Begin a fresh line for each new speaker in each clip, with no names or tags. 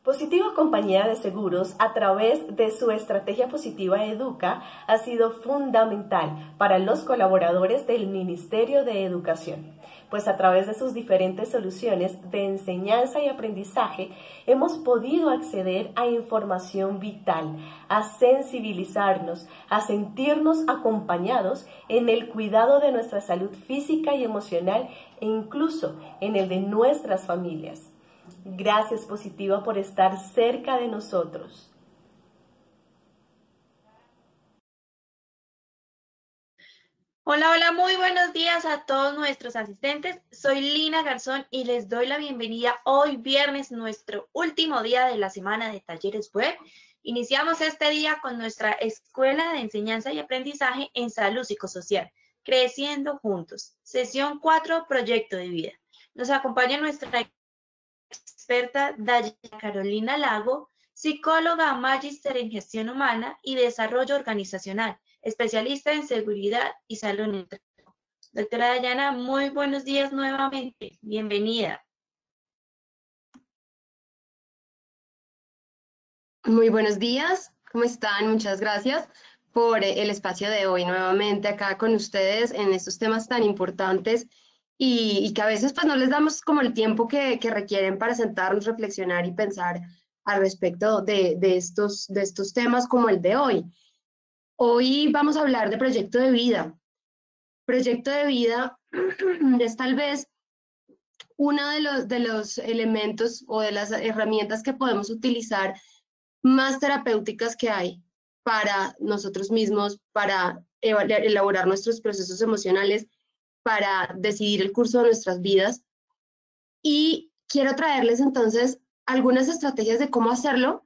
Positivo Compañía de Seguros, a través de su estrategia positiva Educa, ha sido fundamental para los colaboradores del Ministerio de Educación, pues a través de sus diferentes soluciones de enseñanza y aprendizaje hemos podido acceder a información vital, a sensibilizarnos, a sentirnos acompañados en el cuidado de nuestra salud física y emocional e incluso en el de nuestras familias. Gracias, Positiva, por estar cerca de nosotros.
Hola, hola, muy buenos días a todos nuestros asistentes. Soy Lina Garzón y les doy la bienvenida hoy viernes, nuestro último día de la semana de talleres web. Iniciamos este día con nuestra Escuela de Enseñanza y Aprendizaje en Salud Psicosocial, Creciendo Juntos. Sesión 4, Proyecto de Vida. Nos acompaña nuestra experta Daya Carolina Lago, psicóloga magíster en gestión humana y desarrollo organizacional, especialista en seguridad y salud en el trabajo. Doctora Dayana, muy buenos días nuevamente. Bienvenida.
Muy buenos días, ¿cómo están? Muchas gracias por el espacio de hoy nuevamente acá con ustedes en estos temas tan importantes y que a veces pues no les damos como el tiempo que requieren para sentarnos, reflexionar y pensar al respecto de estos temas como el de hoy. Hoy vamos a hablar de proyecto de vida. Proyecto de vida es tal vez uno de los elementos o de las herramientas que podemos utilizar más terapéuticas que hay para nosotros mismos, para elaborar nuestros procesos emocionales, para decidir el curso de nuestras vidas. Y quiero traerles entonces algunas estrategias de cómo hacerlo,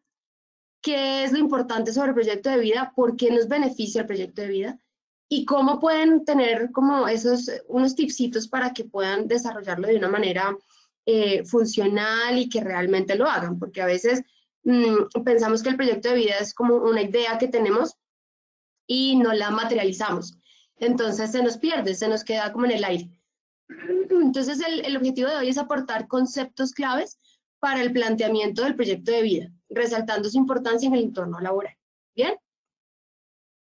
qué es lo importante sobre el proyecto de vida, por qué nos beneficia el proyecto de vida y cómo pueden tener como unos tipsitos para que puedan desarrollarlo de una manera funcional y que realmente lo hagan, porque a veces pensamos que el proyecto de vida es como una idea que tenemos y no la materializamos. Entonces se nos pierde, se nos queda como en el aire. Entonces el objetivo de hoy es aportar conceptos claves para el planteamiento del proyecto de vida, resaltando su importancia en el entorno laboral. ¿Bien?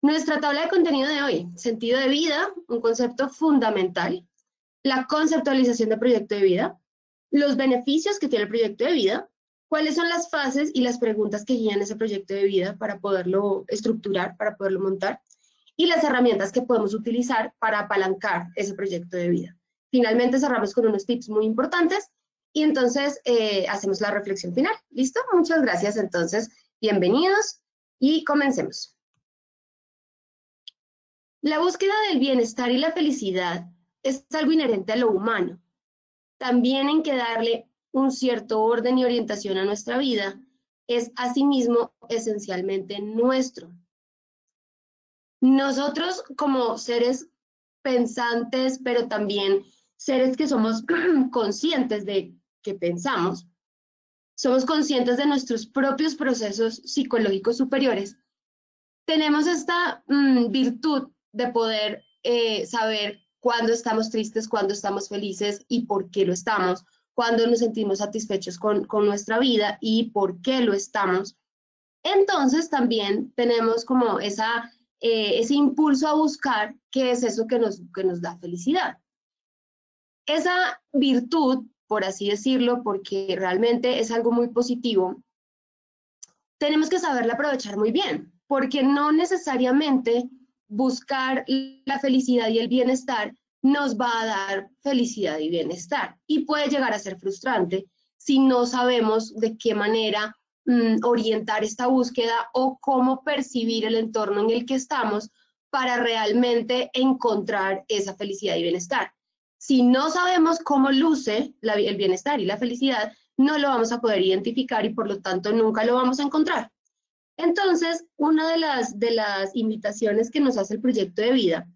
Nuestra tabla de contenido de hoy, sentido de vida, un concepto fundamental, la conceptualización del proyecto de vida, los beneficios que tiene el proyecto de vida, cuáles son las fases y las preguntas que guían ese proyecto de vida para poderlo estructurar, para poderlo montar, y las herramientas que podemos utilizar para apalancar ese proyecto de vida. Finalmente cerramos con unos tips muy importantes y entonces hacemos la reflexión final. ¿Listo? Muchas gracias. Entonces, bienvenidos y comencemos. La búsqueda del bienestar y la felicidad es algo inherente a lo humano. También en que darle un cierto orden y orientación a nuestra vida es asimismo esencialmente nuestro. Nosotros como seres pensantes, pero también seres que somos conscientes de que pensamos, somos conscientes de nuestros propios procesos psicológicos superiores, tenemos esta virtud de poder saber cuándo estamos tristes, cuándo estamos felices y por qué lo estamos, cuándo nos sentimos satisfechos con nuestra vida y por qué lo estamos. Entonces también tenemos como ese impulso a buscar qué es eso que nos da felicidad. Esa virtud, por así decirlo, porque realmente es algo muy positivo, tenemos que saberla aprovechar muy bien, porque no necesariamente buscar la felicidad y el bienestar nos va a dar felicidad y bienestar. Y puede llegar a ser frustrante si no sabemos de qué manera orientar esta búsqueda o cómo percibir el entorno en el que estamos para realmente encontrar esa felicidad y bienestar. Si no sabemos cómo luce el bienestar y la felicidad, no lo vamos a poder identificar y por lo tanto nunca lo vamos a encontrar. Entonces, una de las invitaciones que nos hace el proyecto de vida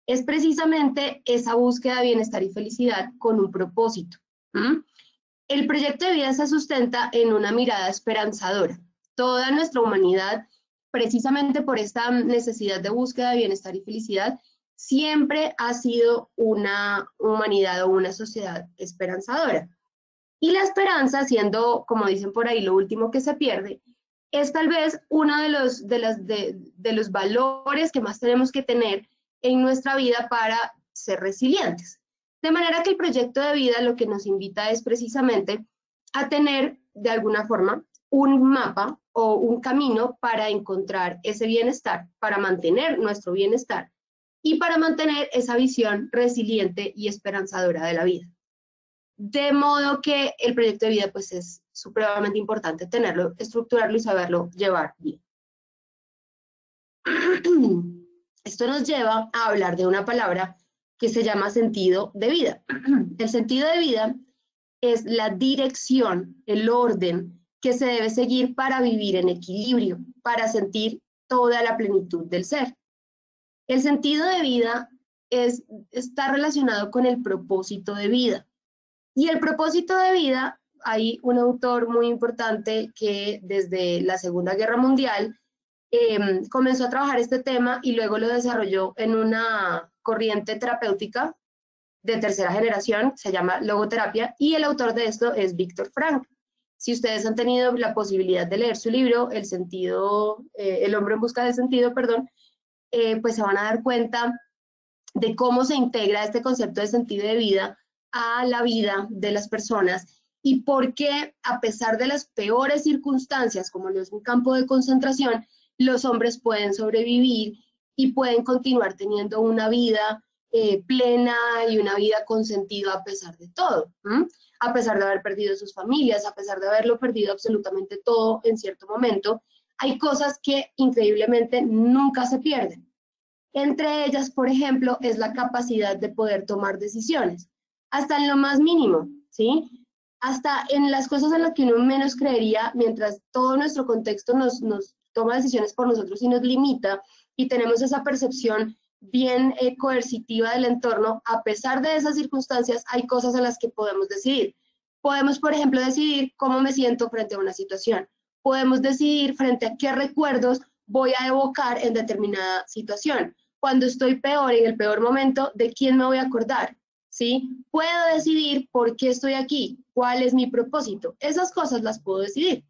es precisamente esa búsqueda de bienestar y felicidad con un propósito. El proyecto de vida se sustenta en una mirada esperanzadora. Toda nuestra humanidad, precisamente por esta necesidad de búsqueda de bienestar y felicidad, siempre ha sido una humanidad o una sociedad esperanzadora. Y la esperanza, siendo, como dicen por ahí, lo último que se pierde, es tal vez uno de los valores que más tenemos que tener en nuestra vida para ser resilientes. De manera que el proyecto de vida lo que nos invita es precisamente a tener, de alguna forma, un mapa o un camino para encontrar ese bienestar, para mantener nuestro bienestar y para mantener esa visión resiliente y esperanzadora de la vida. De modo que el proyecto de vida pues es supremamente importante tenerlo, estructurarlo y saberlo llevar bien. Esto nos lleva a hablar de una palabra que se llama sentido de vida. El sentido de vida es la dirección, el orden que se debe seguir para vivir en equilibrio, para sentir toda la plenitud del ser. El sentido de vida está relacionado con el propósito de vida. Y el propósito de vida, hay un autor muy importante que desde la Segunda Guerra Mundial comenzó a trabajar este tema y luego lo desarrolló en una corriente terapéutica de tercera generación, se llama logoterapia, y el autor de esto es Viktor Frankl. Si ustedes han tenido la posibilidad de leer su libro, El hombre en busca del sentido, pues se van a dar cuenta de cómo se integra este concepto de sentido de vida a la vida de las personas y por qué, a pesar de las peores circunstancias, como lo es un campo de concentración, los hombres pueden sobrevivir y pueden continuar teniendo una vida plena y una vida con sentido a pesar de todo, a pesar de haber perdido sus familias, a pesar de haberlo perdido absolutamente todo en cierto momento. Hay cosas que increíblemente nunca se pierden. Entre ellas, por ejemplo, es la capacidad de poder tomar decisiones, hasta en lo más mínimo, ¿sí? Hasta en las cosas en las que uno menos creería, mientras todo nuestro contexto nos toma decisiones por nosotros y nos limita, y tenemos esa percepción bien coercitiva del entorno, a pesar de esas circunstancias, hay cosas en las que podemos decidir. Podemos, por ejemplo, decidir cómo me siento frente a una situación. Podemos decidir frente a qué recuerdos voy a evocar en determinada situación. Cuando estoy peor, en el peor momento, ¿de quién me voy a acordar? ¿Sí? Puedo decidir por qué estoy aquí, cuál es mi propósito. Esas cosas las puedo decidir.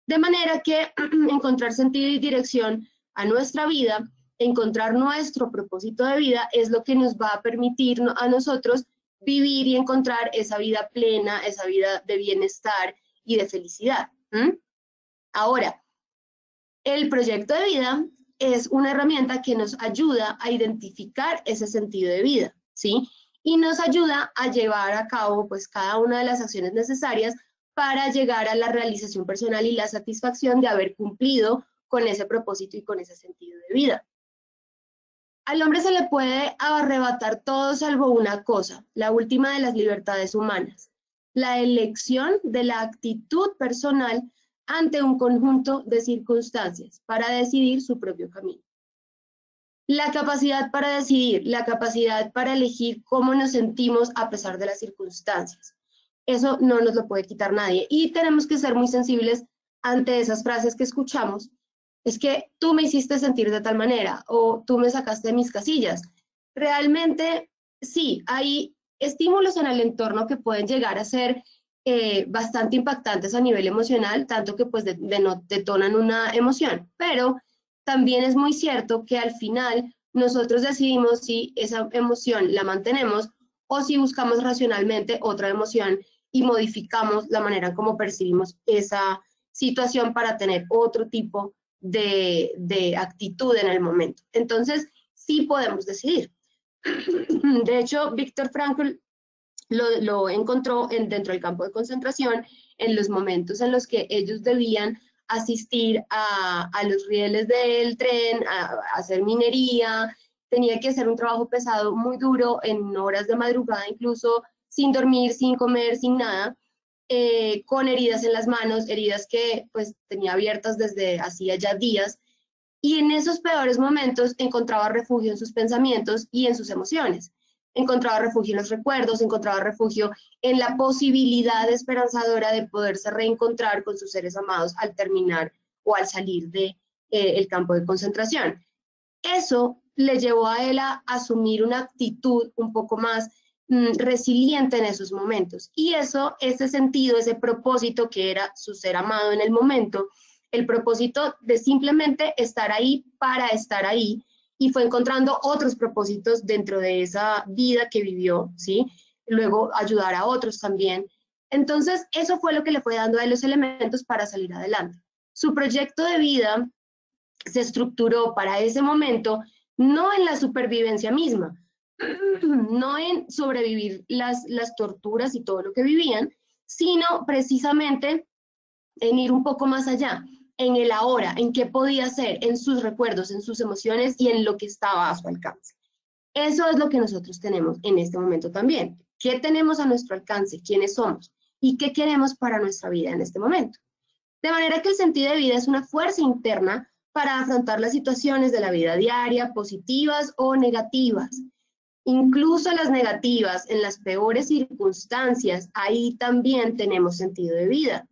De manera que encontrar sentido y dirección a nuestra vida, encontrar nuestro propósito de vida, es lo que nos va a permitir a nosotros vivir y encontrar esa vida plena, esa vida de bienestar y de felicidad. Ahora, el proyecto de vida es una herramienta que nos ayuda a identificar ese sentido de vida, ¿sí? Y nos ayuda a llevar a cabo, pues, cada una de las acciones necesarias para llegar a la realización personal y la satisfacción de haber cumplido con ese propósito y con ese sentido de vida. Al hombre se le puede arrebatar todo salvo una cosa, la última de las libertades humanas, la elección de la actitud personal ante un conjunto de circunstancias para decidir su propio camino. La capacidad para decidir, la capacidad para elegir cómo nos sentimos a pesar de las circunstancias. Eso no nos lo puede quitar nadie y tenemos que ser muy sensibles ante esas frases que escuchamos. Es que tú me hiciste sentir de tal manera o tú me sacaste de mis casillas. Realmente sí, hay estímulos en el entorno que pueden llegar a ser bastante impactantes a nivel emocional, tanto que pues detonan una emoción, pero también es muy cierto que al final nosotros decidimos si esa emoción la mantenemos o si buscamos racionalmente otra emoción y modificamos la manera como percibimos esa situación para tener otro tipo de actitud en el momento. Entonces, sí podemos decidir. De hecho, Viktor Frankl lo encontró dentro del campo de concentración en los momentos en los que ellos debían asistir a los rieles del tren, a hacer minería, tenía que hacer un trabajo pesado, muy duro, en horas de madrugada, incluso sin dormir, sin comer, sin nada, con heridas en las manos, heridas que pues tenía abiertas desde hacía ya días, y en esos peores momentos encontraba refugio en sus pensamientos y en sus emociones. Encontraba refugio en los recuerdos, encontraba refugio en la posibilidad esperanzadora de poderse reencontrar con sus seres amados al terminar o al salir de el campo de concentración. Eso le llevó a él a asumir una actitud un poco más resiliente en esos momentos. Y eso, ese sentido, ese propósito que era su ser amado en el momento, el propósito de simplemente estar ahí para estar ahí, y fue encontrando otros propósitos dentro de esa vida que vivió, ¿sí? Luego ayudar a otros también. Entonces, eso fue lo que le fue dando a él los elementos para salir adelante. Su proyecto de vida se estructuró para ese momento, no en la supervivencia misma, no en sobrevivir las torturas y todo lo que vivían, sino precisamente en ir un poco más allá, en el ahora, en qué podía hacer, en sus recuerdos, en sus emociones y en lo que estaba a su alcance. Eso es lo que nosotros tenemos en este momento también. ¿Qué tenemos a nuestro alcance? ¿Quiénes somos? ¿Y qué queremos para nuestra vida en este momento? De manera que el sentido de vida es una fuerza interna para afrontar las situaciones de la vida diaria, positivas o negativas. Incluso las negativas, en las peores circunstancias, ahí también tenemos sentido de vida.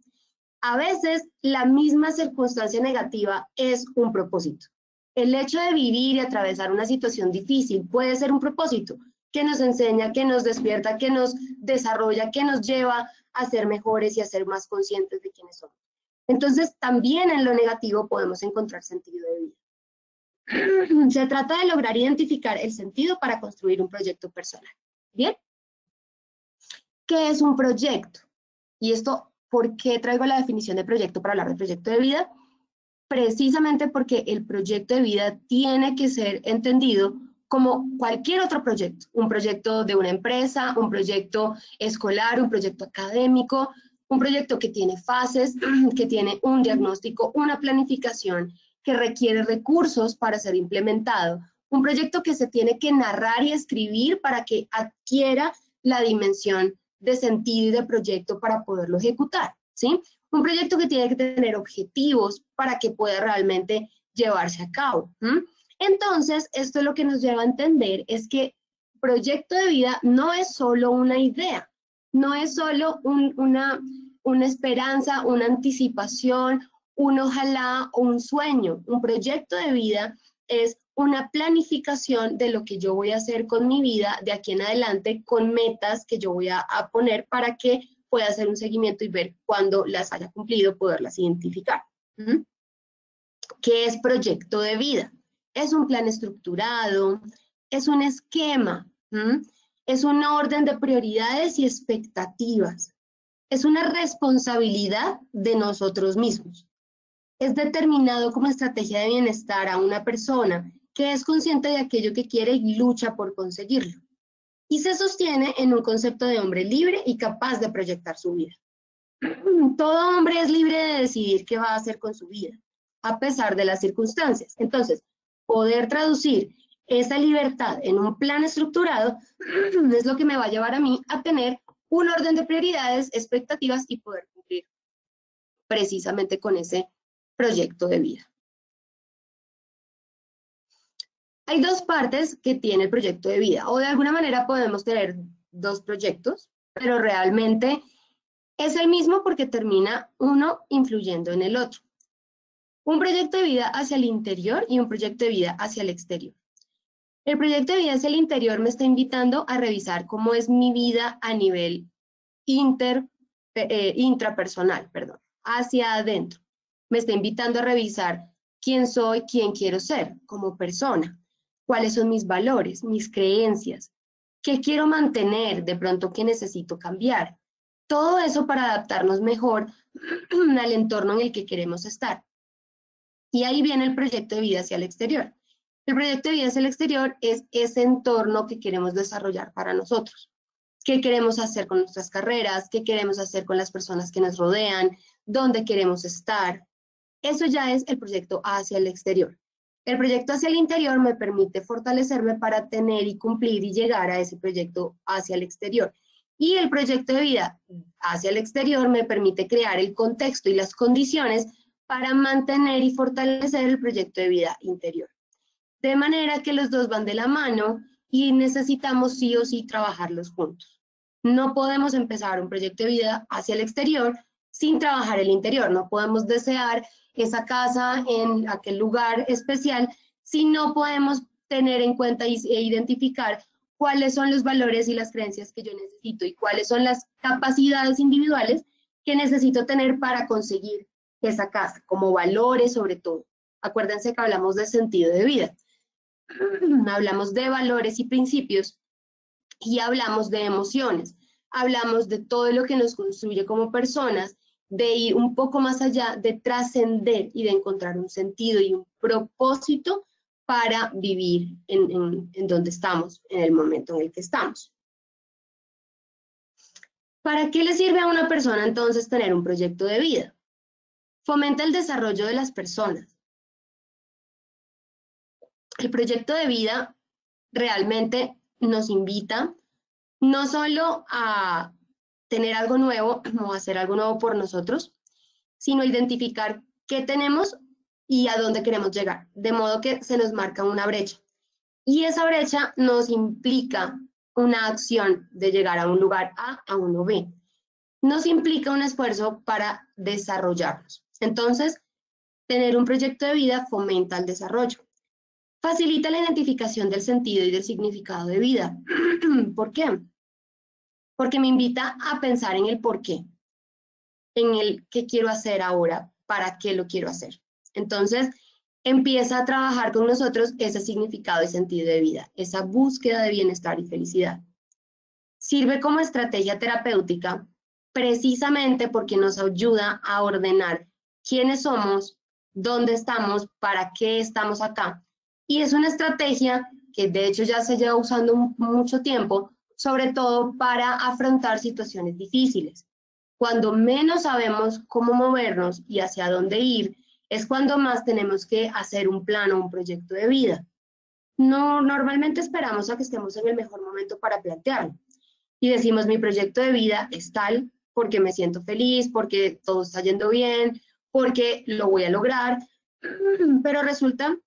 A veces la misma circunstancia negativa es un propósito. El hecho de vivir y atravesar una situación difícil puede ser un propósito que nos enseña, que nos despierta, que nos desarrolla, que nos lleva a ser mejores y a ser más conscientes de quiénes somos. Entonces, también en lo negativo podemos encontrar sentido de vida. Se trata de lograr identificar el sentido para construir un proyecto personal. ¿Bien? ¿Qué es un proyecto? Y esto, ¿por qué traigo la definición de proyecto para hablar de proyecto de vida? Precisamente porque el proyecto de vida tiene que ser entendido como cualquier otro proyecto, un proyecto de una empresa, un proyecto escolar, un proyecto académico, un proyecto que tiene fases, que tiene un diagnóstico, una planificación, que requiere recursos para ser implementado, un proyecto que se tiene que narrar y escribir para que adquiera la dimensión de sentido y de proyecto para poderlo ejecutar, ¿sí? Un proyecto que tiene que tener objetivos para que pueda realmente llevarse a cabo. Entonces, esto es lo que nos lleva a entender, es que proyecto de vida no es solo una idea, no es solo una esperanza, una anticipación, un ojalá o un sueño. Un proyecto de vida es una planificación de lo que yo voy a hacer con mi vida de aquí en adelante, con metas que yo voy a poner para que pueda hacer un seguimiento y ver cuándo las haya cumplido, poderlas identificar. ¿Qué es proyecto de vida? Es un plan estructurado, es un esquema, es un orden de prioridades y expectativas, es una responsabilidad de nosotros mismos. Es determinado como estrategia de bienestar a una persona que es consciente de aquello que quiere y lucha por conseguirlo. Y se sostiene en un concepto de hombre libre y capaz de proyectar su vida. Todo hombre es libre de decidir qué va a hacer con su vida, a pesar de las circunstancias. Entonces, poder traducir esa libertad en un plan estructurado es lo que me va a llevar a mí a tener un orden de prioridades, expectativas y poder cumplir precisamente con ese proyecto de vida. Hay dos partes que tiene el proyecto de vida, o de alguna manera podemos tener dos proyectos, pero realmente es el mismo porque termina uno influyendo en el otro. Un proyecto de vida hacia el interior y un proyecto de vida hacia el exterior. El proyecto de vida hacia el interior me está invitando a revisar cómo es mi vida a nivel intrapersonal, hacia adentro. Me está invitando a revisar quién soy, quién quiero ser como persona, cuáles son mis valores, mis creencias, qué quiero mantener, de pronto qué necesito cambiar. Todo eso para adaptarnos mejor al entorno en el que queremos estar. Y ahí viene el proyecto de vida hacia el exterior. El proyecto de vida hacia el exterior es ese entorno que queremos desarrollar para nosotros. ¿Qué queremos hacer con nuestras carreras? ¿Qué queremos hacer con las personas que nos rodean? ¿Dónde queremos estar? Eso ya es el proyecto hacia el exterior. El proyecto hacia el interior me permite fortalecerme para tener y cumplir y llegar a ese proyecto hacia el exterior. Y el proyecto de vida hacia el exterior me permite crear el contexto y las condiciones para mantener y fortalecer el proyecto de vida interior. De manera que los dos van de la mano y necesitamos sí o sí trabajarlos juntos. No podemos empezar un proyecto de vida hacia el exterior sin trabajar el interior. No podemos desear esa casa en aquel lugar especial si no podemos tener en cuenta e identificar cuáles son los valores y las creencias que yo necesito y cuáles son las capacidades individuales que necesito tener para conseguir esa casa, como valores sobre todo. Acuérdense que hablamos de sentido de vida, hablamos de valores y principios y hablamos de emociones, hablamos de todo lo que nos construye como personas, de ir un poco más allá, de trascender y de encontrar un sentido y un propósito para vivir en donde estamos, en el momento en el que estamos. ¿Para qué le sirve a una persona entonces tener un proyecto de vida? Fomenta el desarrollo de las personas. El proyecto de vida realmente nos invita no solo a tener algo nuevo o hacer algo nuevo por nosotros, sino a identificar qué tenemos y a dónde queremos llegar, de modo que se nos marca una brecha. Y esa brecha nos implica una acción de llegar a un lugar A a uno B. Nos implica un esfuerzo para desarrollarnos. Entonces, tener un proyecto de vida fomenta el desarrollo. Facilita la identificación del sentido y del significado de vida. ¿Por qué? Porque me invita a pensar en el por qué, en el qué quiero hacer ahora, para qué lo quiero hacer. Entonces, empieza a trabajar con nosotros ese significado y sentido de vida, esa búsqueda de bienestar y felicidad. Sirve como estrategia terapéutica precisamente porque nos ayuda a ordenar quiénes somos, dónde estamos, para qué estamos acá. Y es una estrategia que de hecho ya se lleva usando mucho tiempo, sobre todo para afrontar situaciones difíciles. Cuando menos sabemos cómo movernos y hacia dónde ir, es cuando más tenemos que hacer un plan o un proyecto de vida. No, normalmente esperamos a que estemos en el mejor momento para plantearlo. Y decimos, mi proyecto de vida es tal porque me siento feliz, porque todo está yendo bien, porque lo voy a lograr. Pero resulta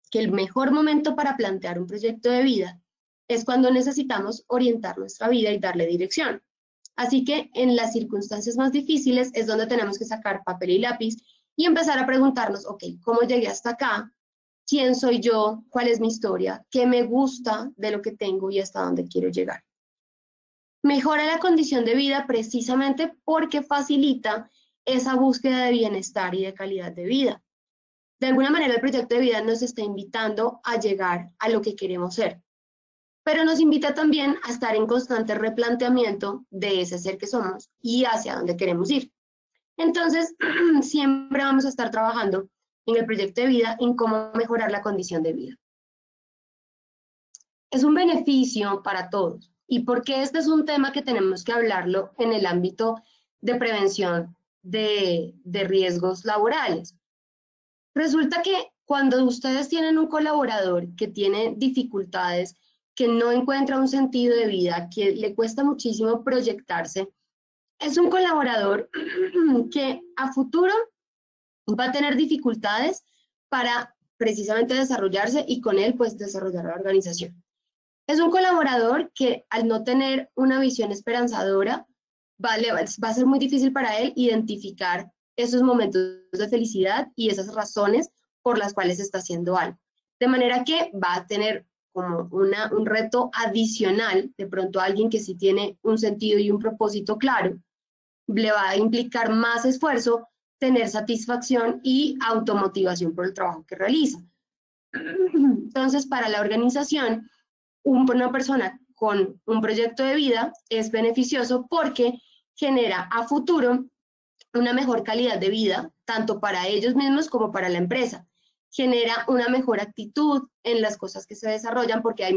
que el mejor momento para plantear un proyecto de vida es cuando necesitamos orientar nuestra vida y darle dirección. Así que en las circunstancias más difíciles es donde tenemos que sacar papel y lápiz y empezar a preguntarnos, ok, ¿cómo llegué hasta acá? ¿Quién soy yo? ¿Cuál es mi historia? ¿Qué me gusta de lo que tengo y hasta dónde quiero llegar? Mejora la condición de vida precisamente porque facilita esa búsqueda de bienestar y de calidad de vida. De alguna manera el proyecto de vida nos está invitando a llegar a lo que queremos ser, pero nos invita también a estar en constante replanteamiento de ese ser que somos y hacia dónde queremos ir. Entonces, siempre vamos a estar trabajando en el proyecto de vida, en cómo mejorar la condición de vida. Es un beneficio para todos. ¿Y por qué este es un tema que tenemos que hablarlo en el ámbito de prevención de riesgos laborales? Resulta que cuando ustedes tienen un colaborador que tiene dificultades, que no encuentra un sentido de vida, que le cuesta muchísimo proyectarse, es un colaborador que a futuro va a tener dificultades para precisamente desarrollarse y con él pues desarrollar la organización. Es un colaborador que al no tener una visión esperanzadora va a ser muy difícil para él identificar esos momentos de felicidad y esas razones por las cuales está haciendo algo. De manera que va a tener como un reto adicional, de pronto a alguien que sí tiene un sentido y un propósito claro, le va a implicar más esfuerzo, tener satisfacción y automotivación por el trabajo que realiza. Entonces, para la organización, una persona con un proyecto de vida es beneficioso porque genera a futuro una mejor calidad de vida, tanto para ellos mismos como para la empresa. Genera una mejor actitud en las cosas que se desarrollan porque hay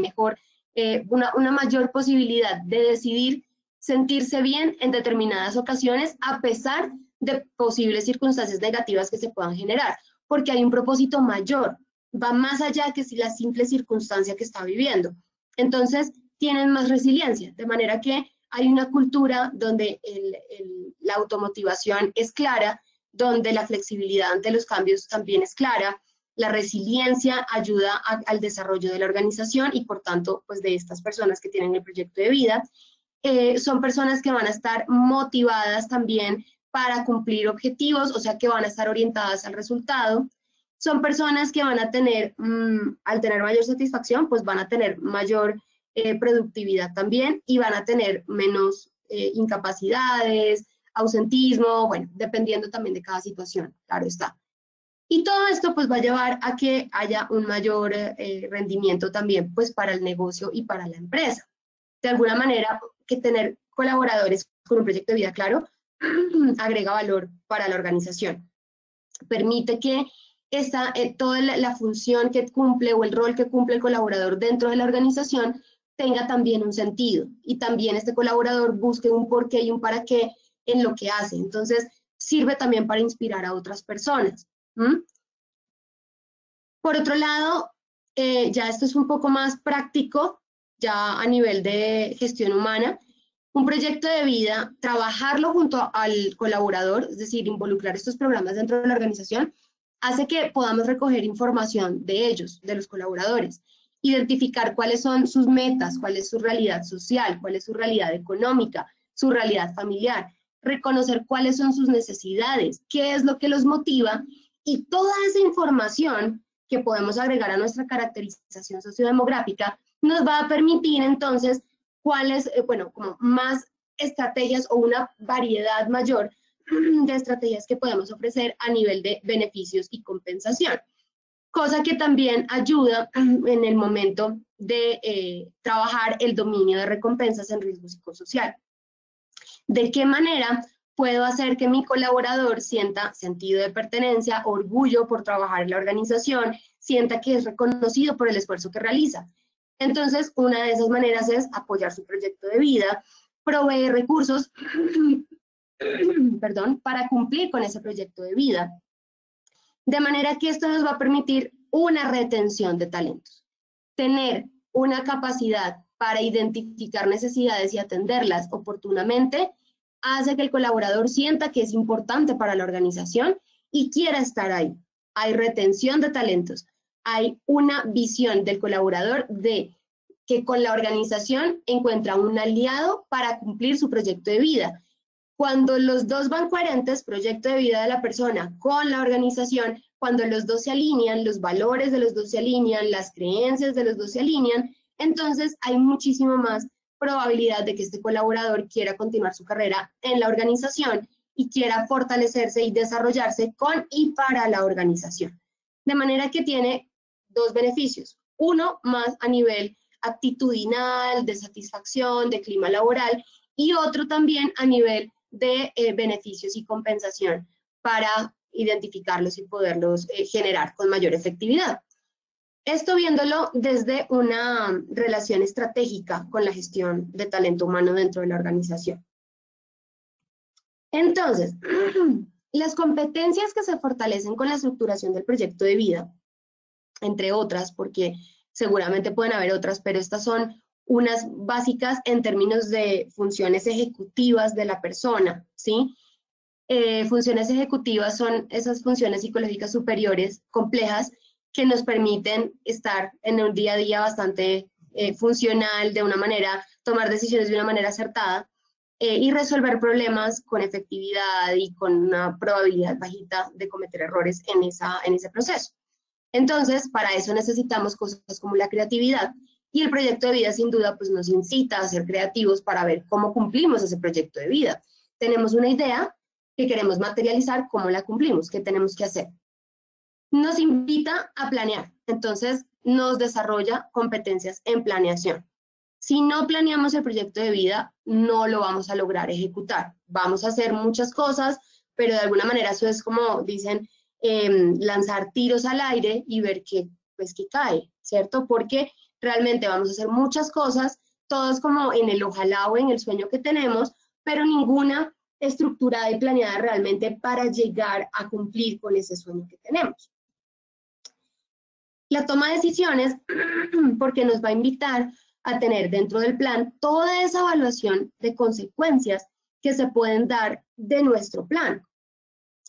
una mayor posibilidad de decidir sentirse bien en determinadas ocasiones a pesar de posibles circunstancias negativas que se puedan generar, porque hay un propósito mayor, va más allá que si la simple circunstancia que está viviendo. Entonces, tienen más resiliencia, de manera que hay una cultura donde la automotivación es clara, donde la flexibilidad ante los cambios también es clara, la resiliencia ayuda al desarrollo de la organización y por tanto, pues de estas personas que tienen el proyecto de vida. Son personas que van a estar motivadas también para cumplir objetivos, o sea que van a estar orientadas al resultado. Son personas que van a tener, al tener mayor satisfacción, pues van a tener mayor productividad también, y van a tener menos incapacidades, ausentismo, bueno, dependiendo también de cada situación, claro está. Y todo esto pues va a llevar a que haya un mayor rendimiento también pues para el negocio y para la empresa. De alguna manera, que tener colaboradores con un proyecto de vida claro agrega valor para la organización. Permite que toda la función que cumple o el rol que cumple el colaborador dentro de la organización tenga también un sentido, y también este colaborador busque un porqué y un para qué en lo que hace. Entonces, sirve también para inspirar a otras personas. Por otro lado, ya esto es un poco más práctico, ya a nivel de gestión humana. Un proyecto de vida, trabajarlo junto al colaborador, es decir, involucrar estos programas dentro de la organización, hace que podamos recoger información de ellos, de los colaboradores, identificar cuáles son sus metas, cuál es su realidad social, cuál es su realidad económica, su realidad familiar, reconocer cuáles son sus necesidades, qué es lo que los motiva, y toda esa información que podemos agregar a nuestra caracterización sociodemográfica nos va a permitir entonces cuáles, bueno, como más estrategias o una variedad mayor de estrategias que podemos ofrecer a nivel de beneficios y compensación. Cosa que también ayuda en el momento de trabajar el dominio de recompensas en riesgo psicosocial. ¿De qué manera puedo hacer que mi colaborador sienta sentido de pertenencia, orgullo por trabajar en la organización, sienta que es reconocido por el esfuerzo que realiza? Entonces, una de esas maneras es apoyar su proyecto de vida, proveer recursos perdón, para cumplir con ese proyecto de vida. De manera que esto nos va a permitir una retención de talentos. Tener una capacidad para identificar necesidades y atenderlas oportunamente hace que el colaborador sienta que es importante para la organización y quiera estar ahí. Hay retención de talentos. Hay una visión del colaborador de que con la organización encuentra un aliado para cumplir su proyecto de vida. Cuando los dos van coherentes, proyecto de vida de la persona con la organización, cuando los dos se alinean, los valores de los dos se alinean, las creencias de los dos se alinean, entonces hay muchísimo más probabilidad de que este colaborador quiera continuar su carrera en la organización y quiera fortalecerse y desarrollarse con y para la organización. De manera que tiene dos beneficios. Uno, más a nivel actitudinal, de satisfacción, de clima laboral, y otro también a nivel de beneficios y compensación para identificarlos y poderlos generar con mayor efectividad. Esto viéndolo desde una relación estratégica con la gestión de talento humano dentro de la organización. Entonces, las competencias que se fortalecen con la estructuración del proyecto de vida, entre otras, porque seguramente pueden haber otras, pero estas son unas básicas en términos de funciones ejecutivas de la persona, ¿sí? Funciones ejecutivas son esas funciones psicológicas superiores complejas que nos permiten estar en un día a día bastante funcional, de una manera, tomar decisiones de una manera acertada y resolver problemas con efectividad y con una probabilidad bajita de cometer errores en ese proceso. Entonces, para eso necesitamos cosas como la creatividad, y el proyecto de vida sin duda pues nos incita a ser creativos para ver cómo cumplimos ese proyecto de vida. Tenemos una idea que queremos materializar, ¿cómo la cumplimos? ¿Qué tenemos que hacer? Nos invita a planear, entonces nos desarrolla competencias en planeación. Si no planeamos el proyecto de vida, no lo vamos a lograr ejecutar. Vamos a hacer muchas cosas, pero de alguna manera eso es como dicen, lanzar tiros al aire y ver qué cae, ¿cierto? Porque realmente vamos a hacer muchas cosas, todos como en el ojalá o en el sueño que tenemos, pero ninguna estructurada y planeada realmente para llegar a cumplir con ese sueño que tenemos. La toma de decisiones, porque nos va a invitar a tener dentro del plan toda esa evaluación de consecuencias que se pueden dar de nuestro plan.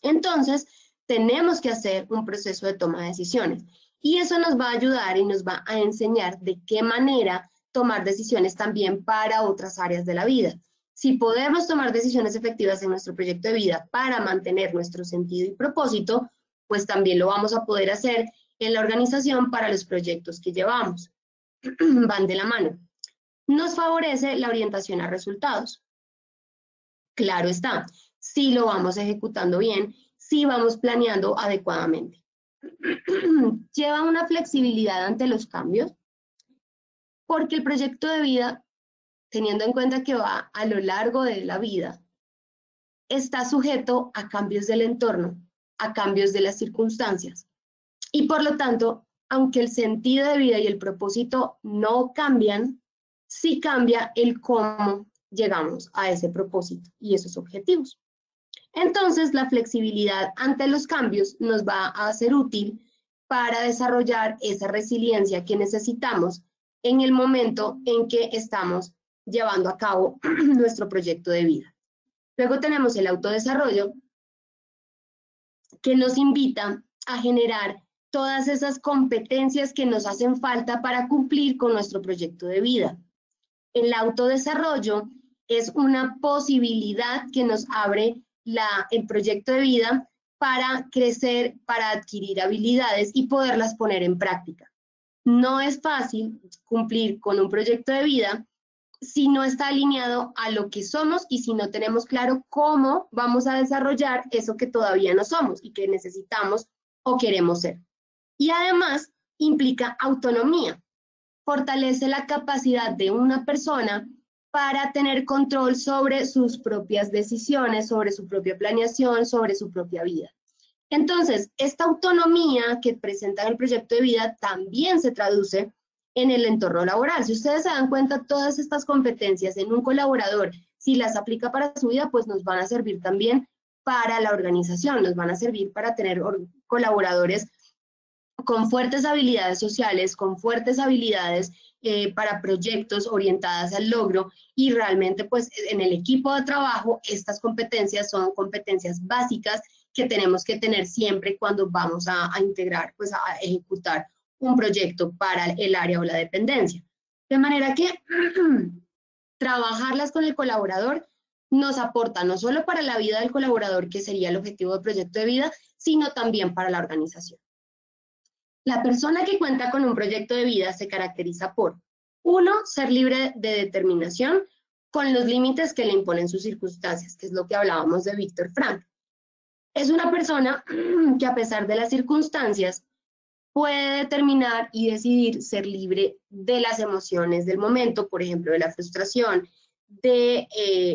Entonces, tenemos que hacer un proceso de toma de decisiones. Y eso nos va a ayudar y nos va a enseñar de qué manera tomar decisiones también para otras áreas de la vida. Si podemos tomar decisiones efectivas en nuestro proyecto de vida para mantener nuestro sentido y propósito, pues también lo vamos a poder hacer en la organización para los proyectos que llevamos. Van de la mano. nos favorece la orientación a resultados. Claro está, si lo vamos ejecutando bien, si vamos planeando adecuadamente. Lleva una flexibilidad ante los cambios, porque el proyecto de vida, teniendo en cuenta que va a lo largo de la vida, está sujeto a cambios del entorno, a cambios de las circunstancias. Y por lo tanto, aunque el sentido de vida y el propósito no cambian, sí cambia el cómo llegamos a ese propósito y esos objetivos. Entonces, la flexibilidad ante los cambios nos va a ser útil para desarrollar esa resiliencia que necesitamos en el momento en que estamos llevando a cabo nuestro proyecto de vida. Luego tenemos el autodesarrollo, que nos invita a generar todas esas competencias que nos hacen falta para cumplir con nuestro proyecto de vida. El autodesarrollo es una posibilidad que nos abre el proyecto de vida para crecer, para adquirir habilidades y poderlas poner en práctica. No es fácil cumplir con un proyecto de vida si no está alineado a lo que somos y si no tenemos claro cómo vamos a desarrollar eso que todavía no somos y que necesitamos o queremos ser. Y además implica autonomía. Fortalece la capacidad de una persona para tener control sobre sus propias decisiones, sobre su propia planeación, sobre su propia vida. Entonces, esta autonomía que presenta el proyecto de vida también se traduce en el entorno laboral. Si ustedes se dan cuenta, todas estas competencias en un colaborador, si las aplica para su vida, pues nos van a servir también para la organización, nos van a servir para tener colaboradores con fuertes habilidades sociales, con fuertes habilidades para proyectos orientadas al logro, y realmente pues en el equipo de trabajo estas competencias son competencias básicas que tenemos que tener siempre cuando vamos a integrar, pues a ejecutar un proyecto para el área o la dependencia. De manera que trabajarlas con el colaborador nos aporta no solo para la vida del colaborador, que sería el objetivo del proyecto de vida, sino también para la organización. La persona que cuenta con un proyecto de vida se caracteriza por, 1, ser libre de determinación con los límites que le imponen sus circunstancias, que es lo que hablábamos de Víctor Frank. Es una persona que a pesar de las circunstancias puede determinar y decidir ser libre de las emociones del momento, por ejemplo, de la frustración, de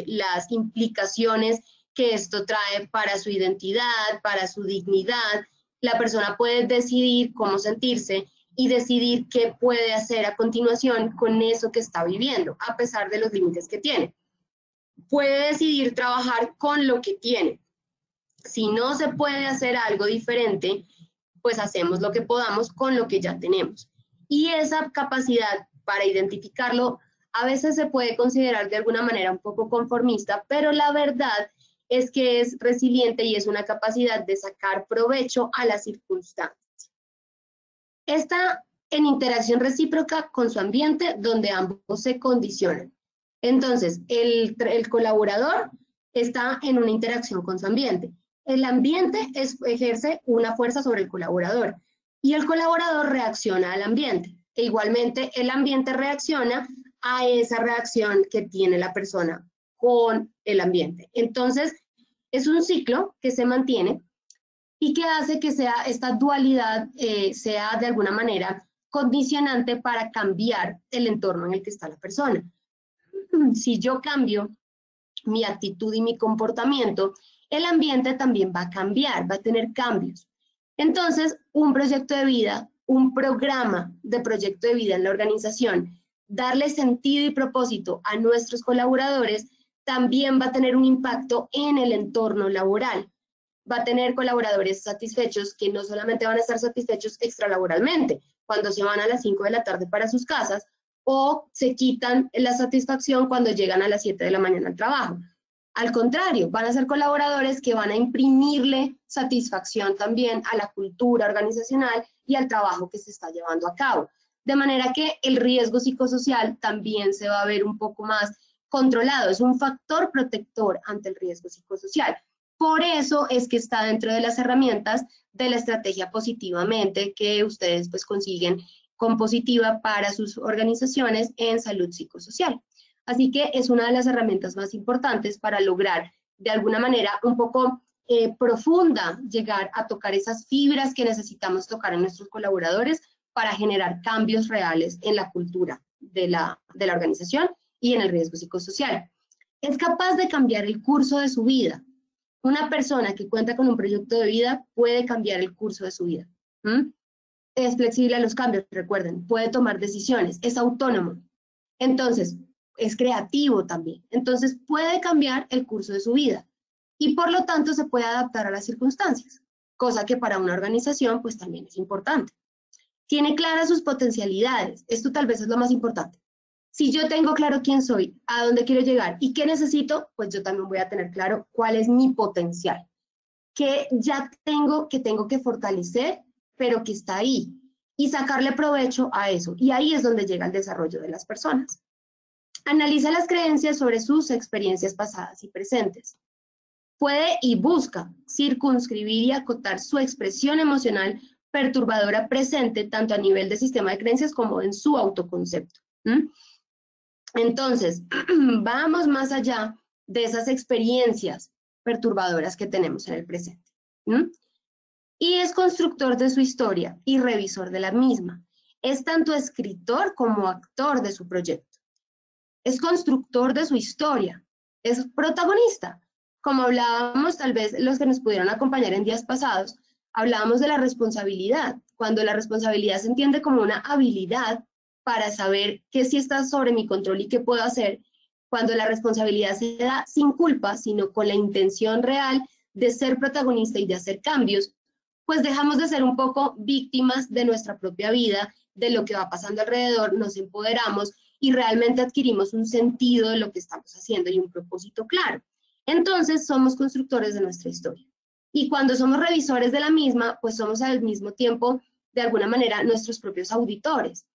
las implicaciones que esto trae para su identidad, para su dignidad. La persona puede decidir cómo sentirse y decidir qué puede hacer a continuación con eso que está viviendo, a pesar de los límites que tiene. Puede decidir trabajar con lo que tiene. Si no se puede hacer algo diferente, pues hacemos lo que podamos con lo que ya tenemos. Y esa capacidad para identificarlo a veces se puede considerar de alguna manera un poco conformista, pero la verdad es que es resiliente y es una capacidad de sacar provecho a las circunstancias. Está en interacción recíproca con su ambiente, donde ambos se condicionan. Entonces, el colaborador está en una interacción con su ambiente. El ambiente ejerce una fuerza sobre el colaborador y el colaborador reacciona al ambiente. E igualmente, el ambiente reacciona a esa reacción que tiene la persona con el ambiente. Entonces, es un ciclo que se mantiene y que hace que esta dualidad sea de alguna manera condicionante para cambiar el entorno en el que está la persona. Si yo cambio mi actitud y mi comportamiento, el ambiente también va a cambiar, va a tener cambios. Entonces, un proyecto de vida, un programa de proyecto de vida en la organización, darle sentido y propósito a nuestros colaboradores, también va a tener un impacto en el entorno laboral. Va a tener colaboradores satisfechos que no solamente van a estar satisfechos extralaboralmente, cuando se van a las 5 de la tarde para sus casas, o se quitan la satisfacción cuando llegan a las 7 de la mañana al trabajo. Al contrario, van a ser colaboradores que van a imprimirle satisfacción también a la cultura organizacional y al trabajo que se está llevando a cabo. De manera que el riesgo psicosocial también se va a ver un poco más controlado. Es un factor protector ante el riesgo psicosocial. Por eso es que está dentro de las herramientas de la estrategia Positivamente que ustedes pues consiguen compositiva para sus organizaciones en salud psicosocial. Así que es una de las herramientas más importantes para lograr de alguna manera un poco profunda llegar a tocar esas fibras que necesitamos tocar en nuestros colaboradores para generar cambios reales en la cultura de la organización y en el riesgo psicosocial. Es capaz de cambiar el curso de su vida. Una persona que cuenta con un proyecto de vida puede cambiar el curso de su vida. Es flexible a los cambios, recuerden, puede tomar decisiones, es autónomo. Entonces, es creativo también. Entonces, puede cambiar el curso de su vida y por lo tanto se puede adaptar a las circunstancias, cosa que para una organización pues también es importante. Tiene claras sus potencialidades. Esto tal vez es lo más importante. Si yo tengo claro quién soy, a dónde quiero llegar y qué necesito, pues yo también voy a tener claro cuál es mi potencial, que ya tengo que fortalecer, pero que está ahí, y sacarle provecho a eso. Y ahí es donde llega el desarrollo de las personas. Analiza las creencias sobre sus experiencias pasadas y presentes. Puede y busca circunscribir y acotar su expresión emocional perturbadora presente, tanto a nivel de sistema de creencias como en su autoconcepto. Entonces, vamos más allá de esas experiencias perturbadoras que tenemos en el presente. Y es constructor de su historia y revisor de la misma. Es tanto escritor como actor de su proyecto. Es constructor de su historia. Es protagonista. Como hablábamos, tal vez los que nos pudieron acompañar en días pasados, hablábamos de la responsabilidad. Cuando la responsabilidad se entiende como una habilidad para saber qué sí está sobre mi control y qué puedo hacer, cuando la responsabilidad se da sin culpa, sino con la intención real de ser protagonista y de hacer cambios, pues dejamos de ser un poco víctimas de nuestra propia vida, de lo que va pasando alrededor, nos empoderamos y realmente adquirimos un sentido de lo que estamos haciendo y un propósito claro. Entonces somos constructores de nuestra historia. Y cuando somos revisores de la misma, pues somos al mismo tiempo, de alguna manera, nuestros propios auditores.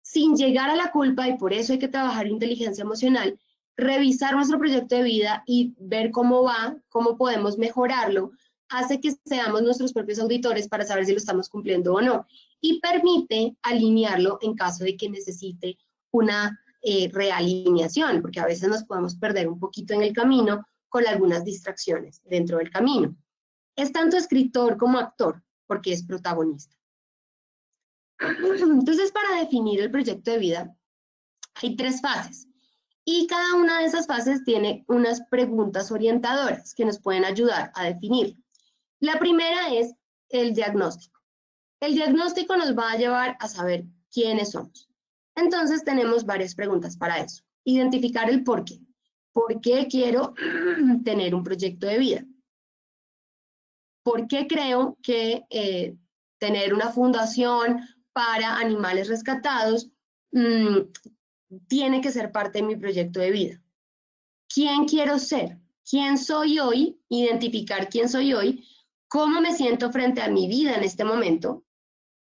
Sin llegar a la culpa, y por eso hay que trabajar inteligencia emocional, revisar nuestro proyecto de vida y ver cómo va, cómo podemos mejorarlo, hace que seamos nuestros propios auditores para saber si lo estamos cumpliendo o no. Y permite alinearlo en caso de que necesite una realineación, porque a veces nos podemos perder un poquito en el camino con algunas distracciones dentro del camino. Es tanto escritor como actor, porque es protagonista. Entonces, para definir el proyecto de vida, hay 3 fases. Y cada una de esas fases tiene unas preguntas orientadoras que nos pueden ayudar a definirlo. La primera es el diagnóstico. El diagnóstico nos va a llevar a saber quiénes somos. Entonces, tenemos varias preguntas para eso. Identificar el por qué. ¿Por qué quiero tener un proyecto de vida? ¿Por qué creo que tener una fundación para animales rescatados tiene que ser parte de mi proyecto de vida? ¿Quién quiero ser? ¿Quién soy hoy? Identificar quién soy hoy. ¿Cómo me siento frente a mi vida en este momento?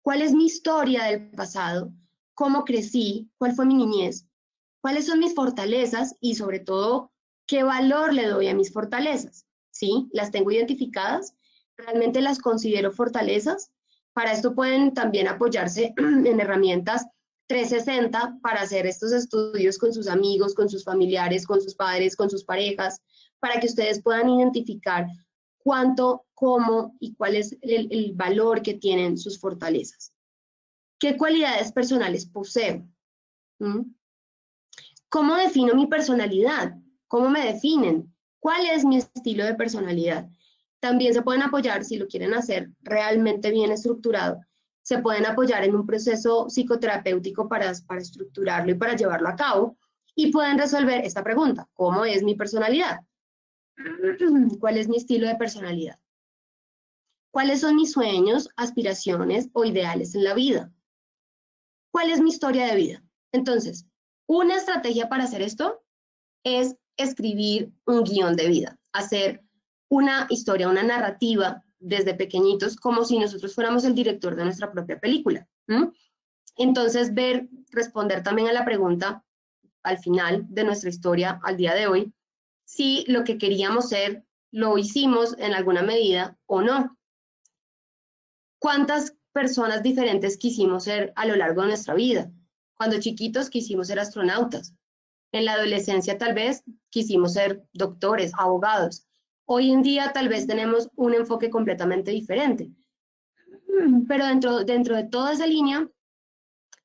¿Cuál es mi historia del pasado? ¿Cómo crecí? ¿Cuál fue mi niñez? ¿Cuáles son mis fortalezas? Y sobre todo, ¿qué valor le doy a mis fortalezas? ¿Sí? ¿Las tengo identificadas? ¿Realmente las considero fortalezas? Para esto pueden también apoyarse en herramientas 360 para hacer estos estudios con sus amigos, con sus familiares, con sus padres, con sus parejas, para que ustedes puedan identificar cuánto, cómo y cuál es el valor que tienen sus fortalezas. ¿Qué cualidades personales poseo? ¿Cómo defino mi personalidad? ¿Cómo me definen? ¿Cuál es mi estilo de personalidad? También se pueden apoyar, si lo quieren hacer realmente bien estructurado, se pueden apoyar en un proceso psicoterapéutico para estructurarlo y para llevarlo a cabo, y pueden resolver esta pregunta: ¿cómo es mi personalidad? ¿Cuál es mi estilo de personalidad? ¿Cuáles son mis sueños, aspiraciones o ideales en la vida? ¿Cuál es mi historia de vida? Entonces, una estrategia para hacer esto es escribir un guión de vida, hacer una historia, una narrativa desde pequeñitos, como si nosotros fuéramos el director de nuestra propia película. Entonces, responder también a la pregunta al final de nuestra historia, al día de hoy, si lo que queríamos ser lo hicimos en alguna medida o no. ¿Cuántas personas diferentes quisimos ser a lo largo de nuestra vida. Cuando chiquitos quisimos ser astronautas. En la adolescencia tal vez quisimos ser doctores, abogados. Hoy en día tal vez tenemos un enfoque completamente diferente. Pero dentro de toda esa línea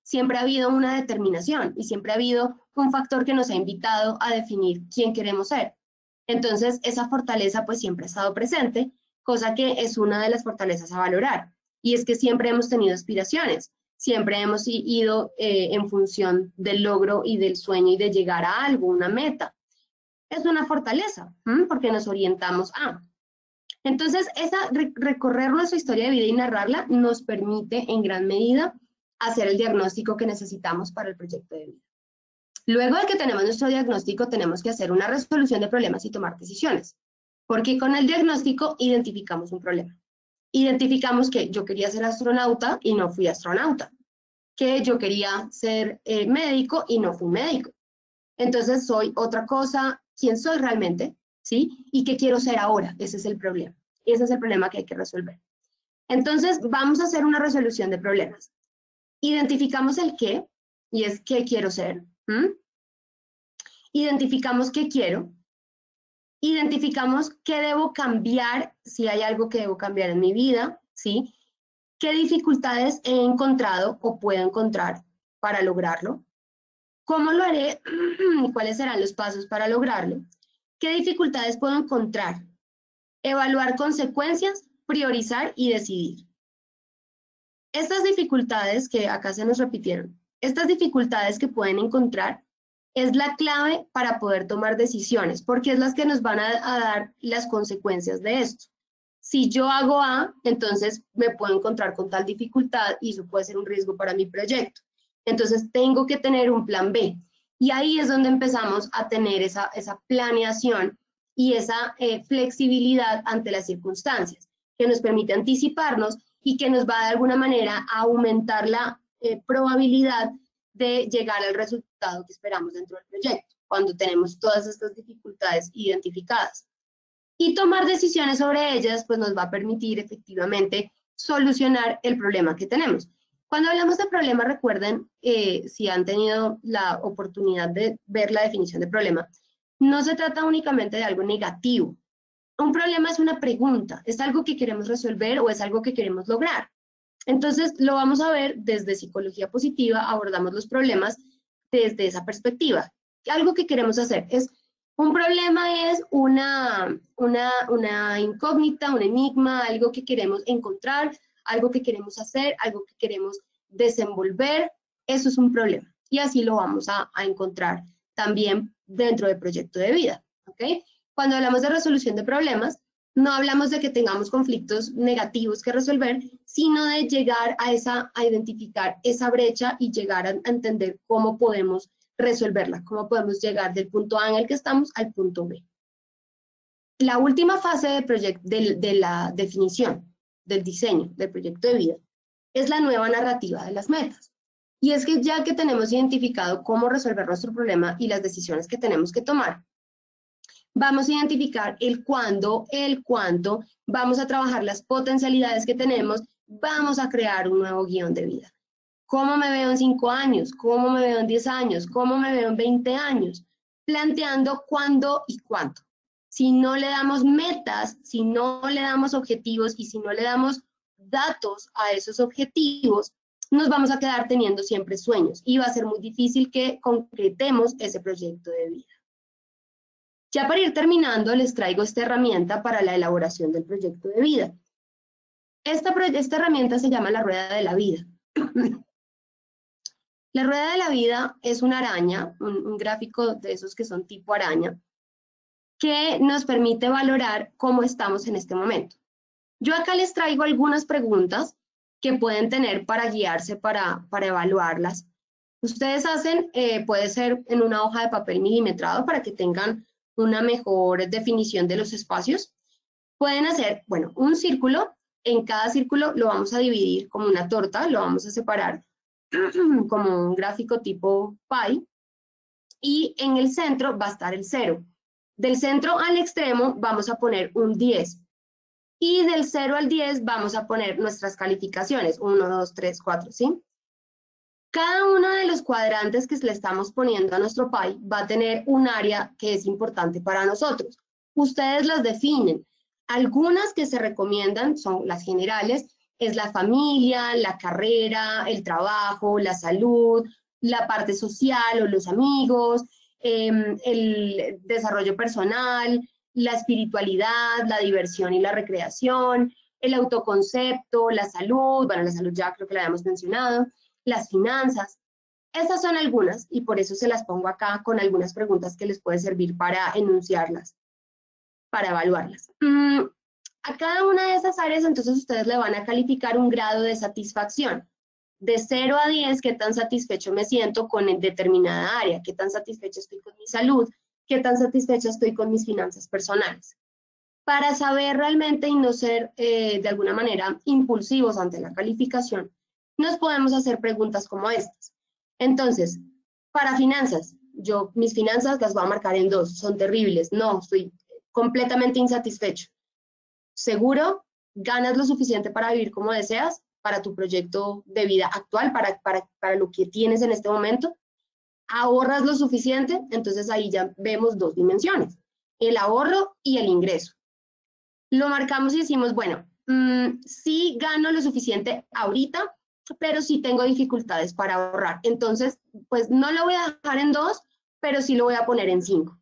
siempre ha habido una determinación y siempre ha habido un factor que nos ha invitado a definir quién queremos ser. Entonces, esa fortaleza pues siempre ha estado presente, cosa que es una de las fortalezas a valorar. Y es que siempre hemos tenido aspiraciones, siempre hemos ido en función del logro y del sueño y de llegar a algo, una meta. Es una fortaleza, porque nos orientamos a. Entonces, recorrer nuestra historia de vida y narrarla nos permite en gran medida hacer el diagnóstico que necesitamos para el proyecto de vida. Luego de que tenemos nuestro diagnóstico, tenemos que hacer una resolución de problemas y tomar decisiones, porque con el diagnóstico identificamos un problema. Identificamos que yo quería ser astronauta y no fui astronauta, que yo quería ser médico y no fui médico. Entonces soy otra cosa, quién soy realmente, ¿sí? Y qué quiero ser ahora, ese es el problema. Ese es el problema que hay que resolver. Entonces vamos a hacer una resolución de problemas. Identificamos el qué, y es qué quiero ser. Identificamos qué quiero. Identificamos qué debo cambiar, si hay algo que debo cambiar en mi vida, ¿sí? ¿Qué dificultades he encontrado o puedo encontrar para lograrlo? ¿Cómo lo haré? ¿Cuáles serán los pasos para lograrlo? ¿Qué dificultades puedo encontrar? Evaluar consecuencias, priorizar y decidir. Estas dificultades que acá se nos repitieron, estas dificultades que pueden encontrar es la clave para poder tomar decisiones, porque es las que nos van a dar las consecuencias de esto. Si yo hago A, entonces me puedo encontrar con tal dificultad y eso puede ser un riesgo para mi proyecto. Entonces tengo que tener un plan B. Y ahí es donde empezamos a tener esa planeación y esa flexibilidad ante las circunstancias, que nos permite anticiparnos y que nos va de alguna manera a aumentar la probabilidad de llegar al resultado que esperamos dentro del proyecto, cuando tenemos todas estas dificultades identificadas. Y tomar decisiones sobre ellas, pues nos va a permitir efectivamente solucionar el problema que tenemos. Cuando hablamos de problema, recuerden, si han tenido la oportunidad de ver la definición de problema, no se trata únicamente de algo negativo. Un problema es una pregunta, ¿es algo que queremos resolver o es algo que queremos lograr? Entonces, lo vamos a ver desde psicología positiva, abordamos los problemas desde esa perspectiva. Algo que queremos hacer es, un problema es una incógnita, un enigma, algo que queremos encontrar, algo que queremos hacer, algo que queremos desenvolver, eso es un problema. Y así lo vamos a encontrar también dentro del proyecto de vida, ¿ok? Cuando hablamos de resolución de problemas, no hablamos de que tengamos conflictos negativos que resolver, sino de llegar a identificar esa brecha y llegar a entender cómo podemos resolverla, cómo podemos llegar del punto A en el que estamos al punto B. La última fase de la definición, del diseño del proyecto de vida, es la nueva narrativa de las metas. Y es que ya que tenemos identificado cómo resolver nuestro problema y las decisiones que tenemos que tomar, vamos a identificar el cuándo, el cuánto, vamos a trabajar las potencialidades que tenemos, vamos a crear un nuevo guión de vida. ¿Cómo me veo en 5 años? ¿Cómo me veo en 10 años? ¿Cómo me veo en 20 años? Planteando cuándo y cuánto. Si no le damos metas, si no le damos objetivos y si no le damos datos a esos objetivos, nos vamos a quedar teniendo siempre sueños y va a ser muy difícil que concretemos ese proyecto de vida. Ya para ir terminando, les traigo esta herramienta para la elaboración del proyecto de vida. Esta herramienta se llama la rueda de la vida. La rueda de la vida es una araña, un gráfico de esos que son tipo araña, que nos permite valorar cómo estamos en este momento. Yo acá les traigo algunas preguntas que pueden tener para guiarse, para evaluarlas. Ustedes hacen, puede ser en una hoja de papel milimetrado para que tengan una mejor definición de los espacios. Pueden hacer, bueno, un círculo. En cada círculo lo vamos a dividir como una torta, lo vamos a separar como un gráfico tipo pie. Y en el centro va a estar el 0. Del centro al extremo vamos a poner un 10. Y del 0 al 10 vamos a poner nuestras calificaciones, 1, 2, 3, 4, ¿sí? Cada uno de los cuadrantes que le estamos poniendo a nuestro PAI va a tener un área que es importante para nosotros. Ustedes las definen. Algunas que se recomiendan son las generales, es la familia, la carrera, el trabajo, la salud, la parte social o los amigos, el desarrollo personal, la espiritualidad, la diversión y la recreación, el autoconcepto, la salud, bueno, la salud ya creo que la habíamos mencionado, las finanzas. Estas son algunas y por eso se las pongo acá con algunas preguntas que les puede servir para enunciarlas, para evaluarlas. A cada una de esas áreas entonces ustedes le van a calificar un grado de satisfacción. De 0 a 10, qué tan satisfecho me siento con determinada área, qué tan satisfecho estoy con mi salud, qué tan satisfecha estoy con mis finanzas personales. Para saber realmente y no ser de alguna manera impulsivos ante la calificación, nos podemos hacer preguntas como estas. Entonces, para finanzas, yo mis finanzas las voy a marcar en 2, son terribles, no, estoy completamente insatisfecho. ¿Seguro? ¿Ganas lo suficiente para vivir como deseas? ¿Para tu proyecto de vida actual? ¿Para lo que tienes en este momento? ¿Ahorras lo suficiente? Entonces ahí ya vemos dos dimensiones, el ahorro y el ingreso. Lo marcamos y decimos, bueno, sí gano lo suficiente ahorita, pero sí tengo dificultades para ahorrar. Entonces, pues no lo voy a dejar en 2, pero sí lo voy a poner en 5.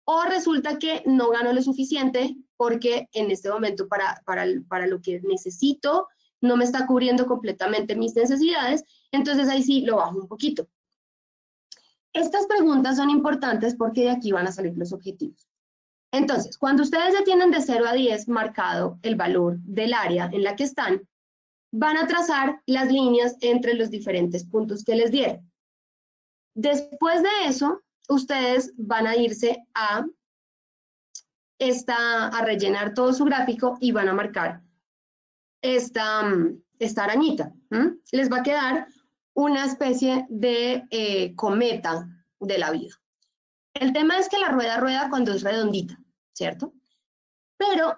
O resulta que no gano lo suficiente porque en este momento para lo que necesito no me está cubriendo completamente mis necesidades, entonces ahí sí lo bajo un poquito. Estas preguntas son importantes porque de aquí van a salir los objetivos. Entonces, cuando ustedes ya tienen de 0 a 10 marcado el valor del área en la que están, van a trazar las líneas entre los diferentes puntos que les dieron. Después de eso, ustedes van a irse a rellenar todo su gráfico y van a marcar esta arañita. Les va a quedar una especie de cometa de la vida. El tema es que la rueda rueda cuando es redondita, ¿cierto? Pero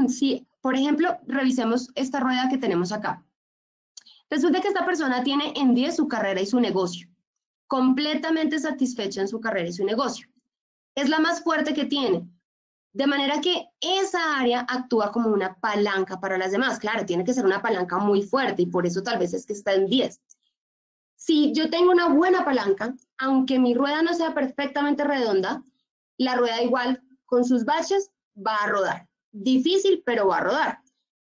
si, por ejemplo, revisemos esta rueda que tenemos acá. Resulta que esta persona tiene en 10 su carrera y su negocio. Completamente satisfecha en su carrera y su negocio. Es la más fuerte que tiene. De manera que esa área actúa como una palanca para las demás. Claro, tiene que ser una palanca muy fuerte y por eso tal vez es que está en 10. Si yo tengo una buena palanca, aunque mi rueda no sea perfectamente redonda, la rueda igual con sus baches va a rodar. Difícil, pero va a rodar.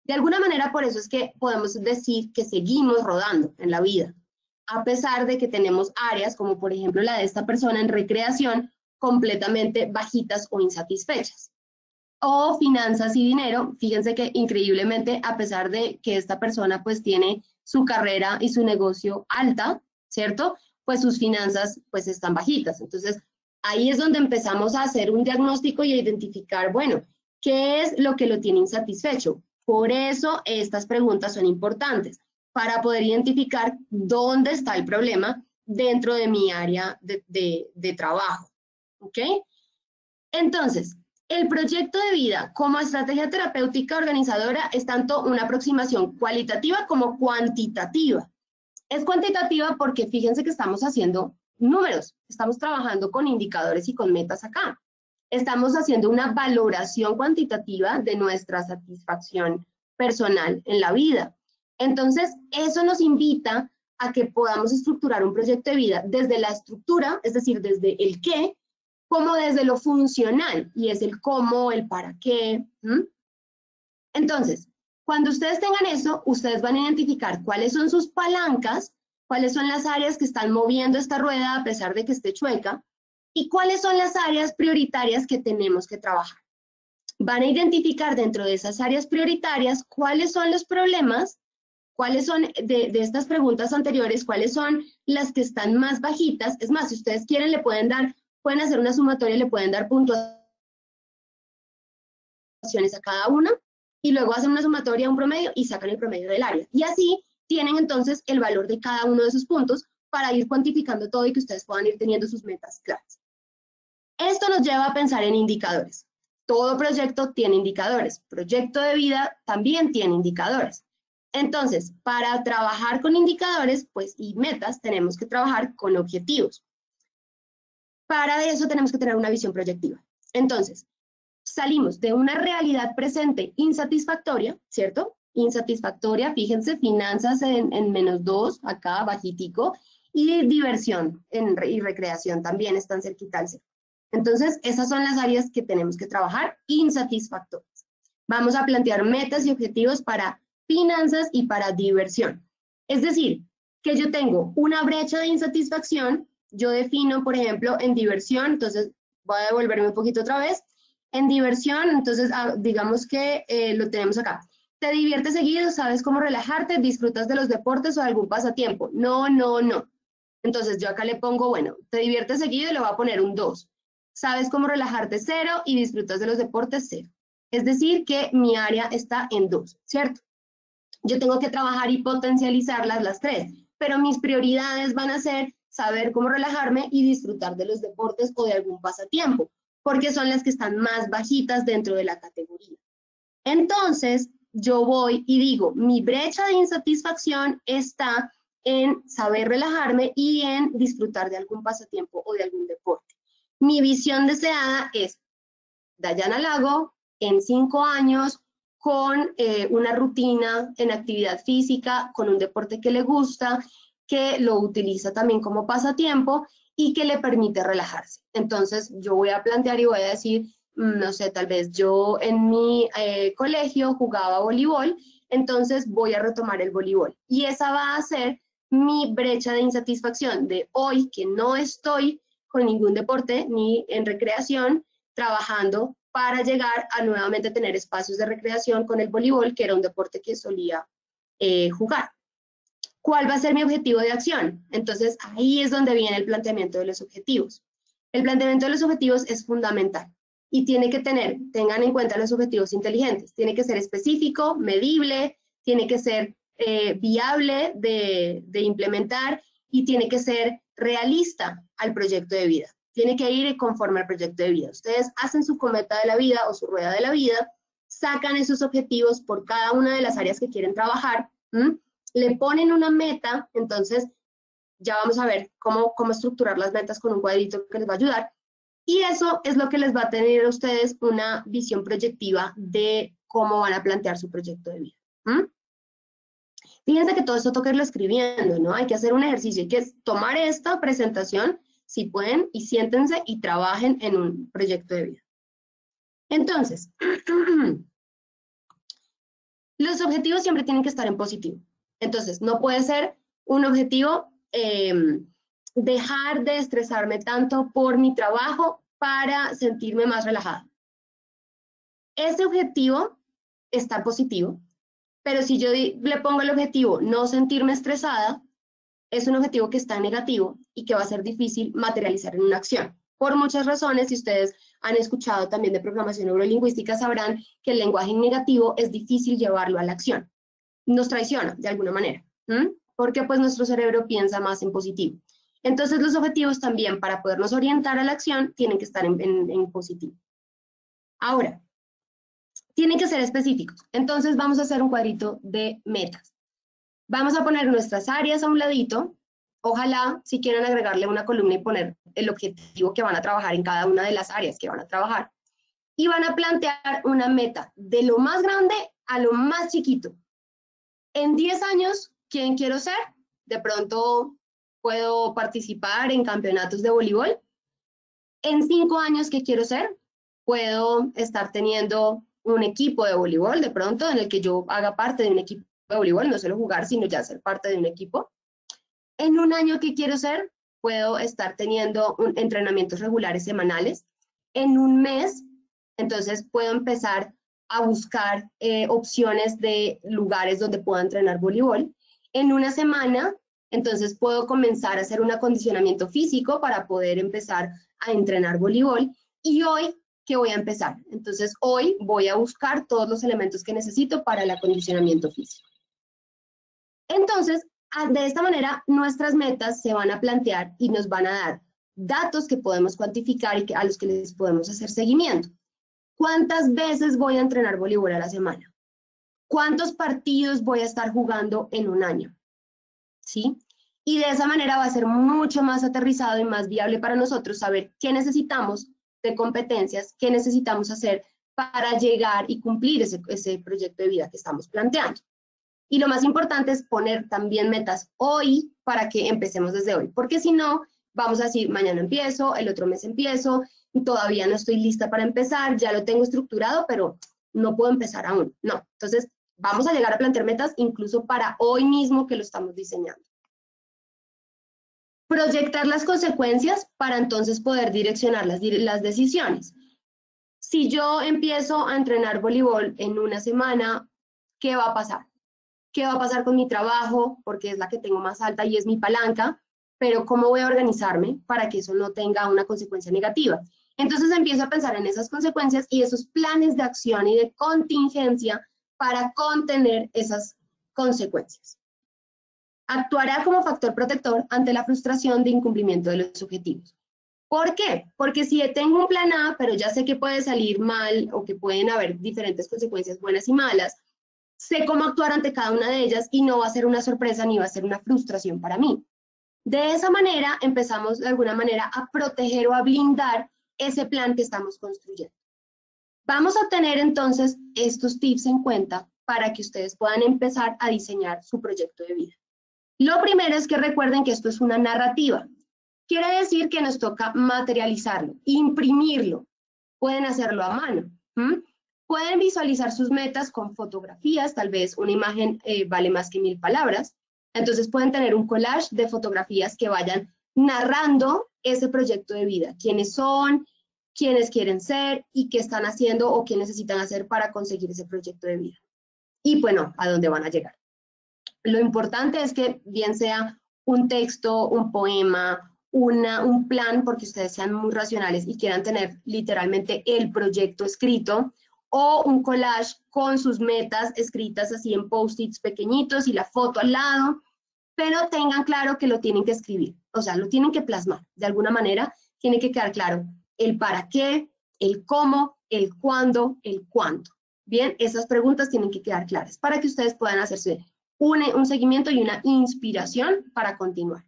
De alguna manera por eso es que podemos decir que seguimos rodando en la vida, a pesar de que tenemos áreas como por ejemplo la de esta persona en recreación completamente bajitas o insatisfechas. O finanzas y dinero, fíjense que increíblemente a pesar de que esta persona pues tiene su carrera y su negocio alta, ¿cierto? Pues sus finanzas pues están bajitas. Entonces ahí es donde empezamos a hacer un diagnóstico y a identificar, bueno, ¿qué es lo que lo tiene insatisfecho? Por eso estas preguntas son importantes, para poder identificar dónde está el problema dentro de mi área de trabajo. ¿Ok? Entonces, el proyecto de vida como estrategia terapéutica organizadora es tanto una aproximación cualitativa como cuantitativa. Es cuantitativa porque fíjense que estamos haciendo números, estamos trabajando con indicadores y con metas acá. Estamos haciendo una valoración cuantitativa de nuestra satisfacción personal en la vida. Entonces, eso nos invita a que podamos estructurar un proyecto de vida desde la estructura, es decir, desde el qué, como desde lo funcional, y es el cómo, el para qué. Entonces, cuando ustedes tengan eso, ustedes van a identificar cuáles son sus palancas, cuáles son las áreas que están moviendo esta rueda a pesar de que esté chueca, y cuáles son las áreas prioritarias que tenemos que trabajar. Van a identificar dentro de esas áreas prioritarias cuáles son los problemas, cuáles son de estas preguntas anteriores, cuáles son las que están más bajitas. Es más, si ustedes quieren, pueden hacer una sumatoria y le pueden dar puntuaciones a cada una, y luego hacen una sumatoria, un promedio, y sacan el promedio del área. Y así tienen entonces el valor de cada uno de esos puntos para ir cuantificando todo y que ustedes puedan ir teniendo sus metas claras. Esto nos lleva a pensar en indicadores. Todo proyecto tiene indicadores. Proyecto de vida también tiene indicadores. Entonces, para trabajar con indicadores, pues, y metas, tenemos que trabajar con objetivos. Para eso tenemos que tener una visión proyectiva. Entonces, salimos de una realidad presente insatisfactoria, ¿cierto? Insatisfactoria, fíjense, finanzas en -2, acá bajitico, y diversión y recreación también están cerquita al cero. Entonces, esas son las áreas que tenemos que trabajar insatisfactorias. Vamos a plantear metas y objetivos para finanzas y para diversión. Es decir, que yo tengo una brecha de insatisfacción, yo defino, por ejemplo, en diversión, entonces voy a devolverme un poquito otra vez, en diversión, entonces digamos que lo tenemos acá. ¿Te diviertes seguido? ¿Sabes cómo relajarte? ¿Disfrutas de los deportes o de algún pasatiempo? No, no, no. Entonces yo acá le pongo, bueno, ¿te diviertes seguido? Y le voy a poner un 2. ¿Sabes cómo relajarte? 0 y disfrutas de los deportes 0. Es decir, que mi área está en 2, ¿cierto? Yo tengo que trabajar y potencializarlas las 3, pero mis prioridades van a ser saber cómo relajarme y disfrutar de los deportes o de algún pasatiempo, porque son las que están más bajitas dentro de la categoría. Entonces, yo voy y digo, mi brecha de insatisfacción está en saber relajarme y en disfrutar de algún pasatiempo o de algún deporte. Mi visión deseada es Dayana Lago en 5 años con una rutina en actividad física, con un deporte que le gusta, que lo utiliza también como pasatiempo y que le permite relajarse. Entonces, yo voy a plantear y voy a decir, no sé, tal vez yo en mi colegio jugaba voleibol, entonces voy a retomar el voleibol. Y esa va a ser mi brecha de insatisfacción de hoy que no estoy con ningún deporte ni en recreación, trabajando para llegar a nuevamente tener espacios de recreación con el voleibol, que era un deporte que solía jugar. ¿Cuál va a ser mi objetivo de acción? Entonces, ahí es donde viene el planteamiento de los objetivos. El planteamiento de los objetivos es fundamental y tiene que tengan en cuenta los objetivos inteligentes. Tiene que ser específico, medible, tiene que ser viable de implementar y tiene que ser realista al proyecto de vida. Tiene que ir conforme al proyecto de vida. Ustedes hacen su cometa de la vida o su rueda de la vida, sacan esos objetivos por cada una de las áreas que quieren trabajar, le ponen una meta, entonces ya vamos a ver cómo estructurar las metas con un cuadrito que les va a ayudar. Y eso es lo que les va a tener a ustedes una visión proyectiva de cómo van a plantear su proyecto de vida. Fíjense que todo esto toca irlo escribiendo, ¿no? Hay que hacer un ejercicio, hay que tomar esta presentación, si pueden, y siéntense y trabajen en un proyecto de vida. Entonces, los objetivos siempre tienen que estar en positivo. Entonces, no puede ser un objetivo dejar de estresarme tanto por mi trabajo para sentirme más relajada. Ese objetivo está positivo, pero si yo le pongo el objetivo no sentirme estresada, es un objetivo que está negativo y que va a ser difícil materializar en una acción. Por muchas razones, si ustedes han escuchado también de programación neurolingüística, sabrán que el lenguaje negativo es difícil llevarlo a la acción. Nos traiciona de alguna manera, porque pues nuestro cerebro piensa más en positivo. Entonces los objetivos también, para podernos orientar a la acción, tienen que estar en positivo. Ahora, tienen que ser específicos. Entonces vamos a hacer un cuadrito de metas. Vamos a poner nuestras áreas a un ladito. Ojalá, si quieren agregarle una columna y poner el objetivo que van a trabajar en cada una de las áreas que van a trabajar. Y van a plantear una meta de lo más grande a lo más chiquito. En 10 años, ¿quién quiero ser? De pronto puedo participar en campeonatos de voleibol. En 5 años, ¿qué quiero ser? Puedo estar teniendo un equipo de voleibol, de pronto, en el que yo haga parte de un equipo de voleibol, no solo jugar, sino ya ser parte de un equipo. En 1 año, ¿qué quiero ser? Puedo estar teniendo entrenamientos regulares semanales. En 1 mes, entonces puedo empezar a buscar opciones de lugares donde pueda entrenar voleibol. En 1 semana, entonces puedo comenzar a hacer un acondicionamiento físico para poder empezar a entrenar voleibol. Y hoy, ¿qué voy a empezar? Entonces hoy voy a buscar todos los elementos que necesito para el acondicionamiento físico. Entonces, de esta manera, nuestras metas se van a plantear y nos van a dar datos que podemos cuantificar y a los que les podemos hacer seguimiento. ¿Cuántas veces voy a entrenar voleibol a la semana? ¿Cuántos partidos voy a estar jugando en un año? ¿Sí? Y de esa manera va a ser mucho más aterrizado y más viable para nosotros saber qué necesitamos de competencias, qué necesitamos hacer para llegar y cumplir ese proyecto de vida que estamos planteando. Y lo más importante es poner también metas hoy para que empecemos desde hoy, porque si no, vamos a decir, mañana empiezo, el otro mes empiezo, todavía no estoy lista para empezar, ya lo tengo estructurado, pero no puedo empezar aún. No, entonces vamos a llegar a plantear metas incluso para hoy mismo que lo estamos diseñando. Proyectar las consecuencias para entonces poder direccionar las decisiones. Si yo empiezo a entrenar voleibol en una semana, ¿qué va a pasar? ¿Qué va a pasar con mi trabajo? Porque es la que tengo más alta y es mi palanca, pero ¿cómo voy a organizarme para que eso no tenga una consecuencia negativa? Entonces empiezo a pensar en esas consecuencias y esos planes de acción y de contingencia para contener esas consecuencias. Actuará como factor protector ante la frustración de incumplimiento de los objetivos. ¿Por qué? Porque si tengo un plan A, pero ya sé que puede salir mal o que pueden haber diferentes consecuencias buenas y malas, sé cómo actuar ante cada una de ellas y no va a ser una sorpresa ni va a ser una frustración para mí. De esa manera empezamos de alguna manera a proteger o a blindar ese plan que estamos construyendo. Vamos a tener entonces estos tips en cuenta para que ustedes puedan empezar a diseñar su proyecto de vida. Lo primero es que recuerden que esto es una narrativa. Quiere decir que nos toca materializarlo, imprimirlo. Pueden hacerlo a mano. Pueden visualizar sus metas con fotografías, tal vez una imagen vale más que 1000 palabras. Entonces pueden tener un collage de fotografías que vayan narrando ese proyecto de vida. Quiénes son, quiénes quieren ser y qué están haciendo o qué necesitan hacer para conseguir ese proyecto de vida. Y bueno, a dónde van a llegar. Lo importante es que bien sea un texto, un poema, un plan, porque ustedes sean muy racionales y quieran tener literalmente el proyecto escrito, o un collage con sus metas escritas así en post-its pequeñitos y la foto al lado, pero tengan claro que lo tienen que escribir, o sea, lo tienen que plasmar. De alguna manera tiene que quedar claro el para qué, el cómo, el cuándo, el cuánto. Bien, esas preguntas tienen que quedar claras para que ustedes puedan hacerse un seguimiento y una inspiración para continuar.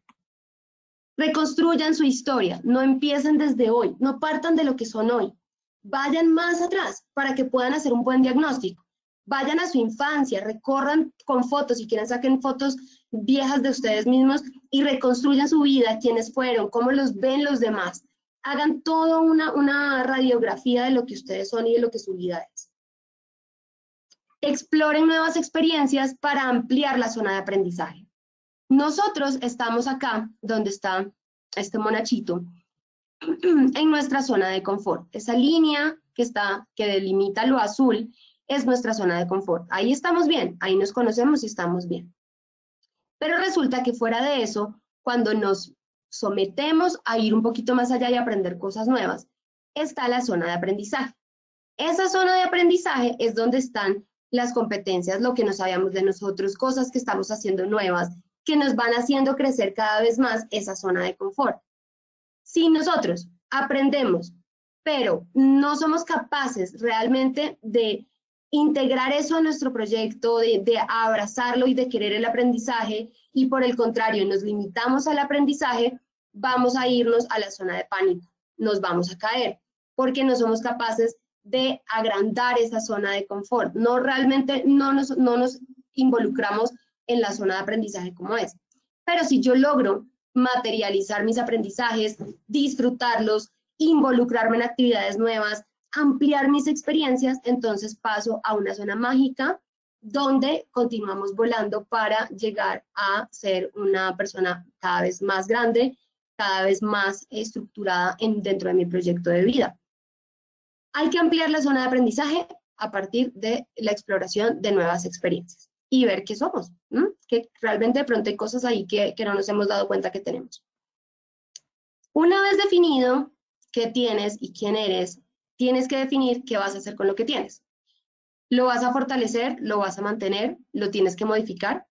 Reconstruyan su historia, no empiecen desde hoy, no partan de lo que son hoy. Vayan más atrás para que puedan hacer un buen diagnóstico. Vayan a su infancia, recorran con fotos, si quieren saquen fotos viejas de ustedes mismos y reconstruyan su vida, quiénes fueron, cómo los ven los demás. Hagan toda una radiografía de lo que ustedes son y de lo que su vida es. Exploren nuevas experiencias para ampliar la zona de aprendizaje. Nosotros estamos acá, donde está este monachito, en nuestra zona de confort. Esa línea que delimita lo azul es nuestra zona de confort. Ahí estamos bien, ahí nos conocemos y estamos bien. Pero resulta que fuera de eso, cuando nos sometemos a ir un poquito más allá y aprender cosas nuevas, está la zona de aprendizaje. Esa zona de aprendizaje es donde están las competencias, lo que no sabíamos de nosotros, cosas que estamos haciendo nuevas, que nos van haciendo crecer cada vez más esa zona de confort. Si nosotros aprendemos, pero no somos capaces realmente de integrar eso a nuestro proyecto, de abrazarlo y de querer el aprendizaje, y por el contrario nos limitamos al aprendizaje, vamos a irnos a la zona de pánico, nos vamos a caer, porque no somos capaces de agrandar esa zona de confort. No nos involucramos en la zona de aprendizaje como es. Pero si yo logro materializar mis aprendizajes, disfrutarlos, involucrarme en actividades nuevas, ampliar mis experiencias, entonces paso a una zona mágica donde continuamos volando para llegar a ser una persona cada vez más grande, cada vez más estructurada dentro de mi proyecto de vida. Hay que ampliar la zona de aprendizaje a partir de la exploración de nuevas experiencias y ver qué somos, que realmente de pronto hay cosas ahí que no nos hemos dado cuenta que tenemos. Una vez definido qué tienes y quién eres, tienes que definir qué vas a hacer con lo que tienes. ¿Lo vas a fortalecer? ¿Lo vas a mantener? ¿Lo tienes que modificar?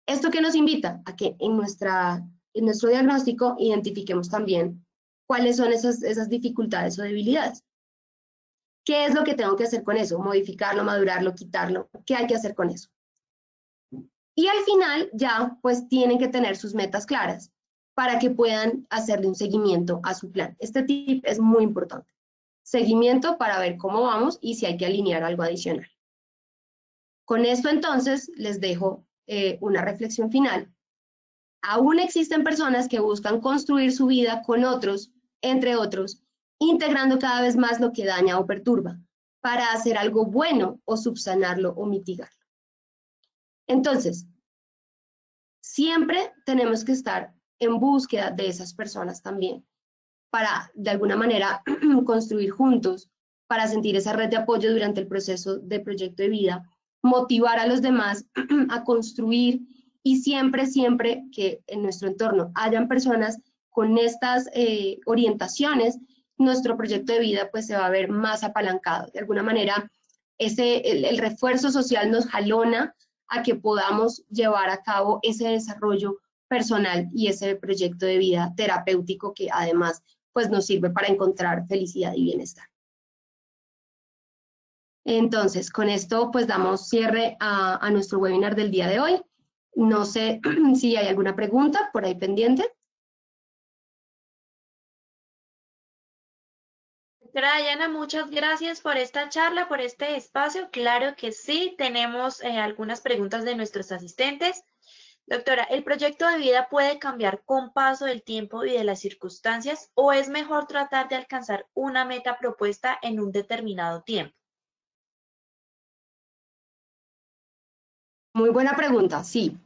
Esto que nos invita a que en nuestro diagnóstico identifiquemos también cuáles son esas dificultades o debilidades. ¿Qué es lo que tengo que hacer con eso? Modificarlo, madurarlo, quitarlo. ¿Qué hay que hacer con eso? Y al final ya pues tienen que tener sus metas claras para que puedan hacerle un seguimiento a su plan. Este tip es muy importante. Seguimiento para ver cómo vamos y si hay que alinear algo adicional. Con esto entonces les dejo una reflexión final. Aún existen personas que buscan construir su vida con otros, entre otros, integrando cada vez más lo que daña o perturba, para hacer algo bueno o subsanarlo o mitigarlo. Entonces, siempre tenemos que estar en búsqueda de esas personas también, para de alguna manera construir juntos, para sentir esa red de apoyo durante el proceso de proyecto de vida, motivar a los demás a construir y siempre, siempre que en nuestro entorno hayan personas con estas orientaciones, nuestro proyecto de vida pues se va a ver más apalancado. De alguna manera, el refuerzo social nos jalona a que podamos llevar a cabo ese desarrollo personal y ese proyecto de vida terapéutico que además pues nos sirve para encontrar felicidad y bienestar. Entonces, con esto pues damos cierre a nuestro webinar del día de hoy. No sé si hay alguna pregunta por ahí pendiente.
Doctora Dayana, muchas gracias por esta charla, por este espacio. Claro que sí, tenemos algunas preguntas de nuestros asistentes. Doctora, ¿el proyecto de vida puede cambiar con paso del tiempo y de las circunstancias o es mejor tratar de alcanzar una meta propuesta en un determinado tiempo?
Muy buena pregunta, sí.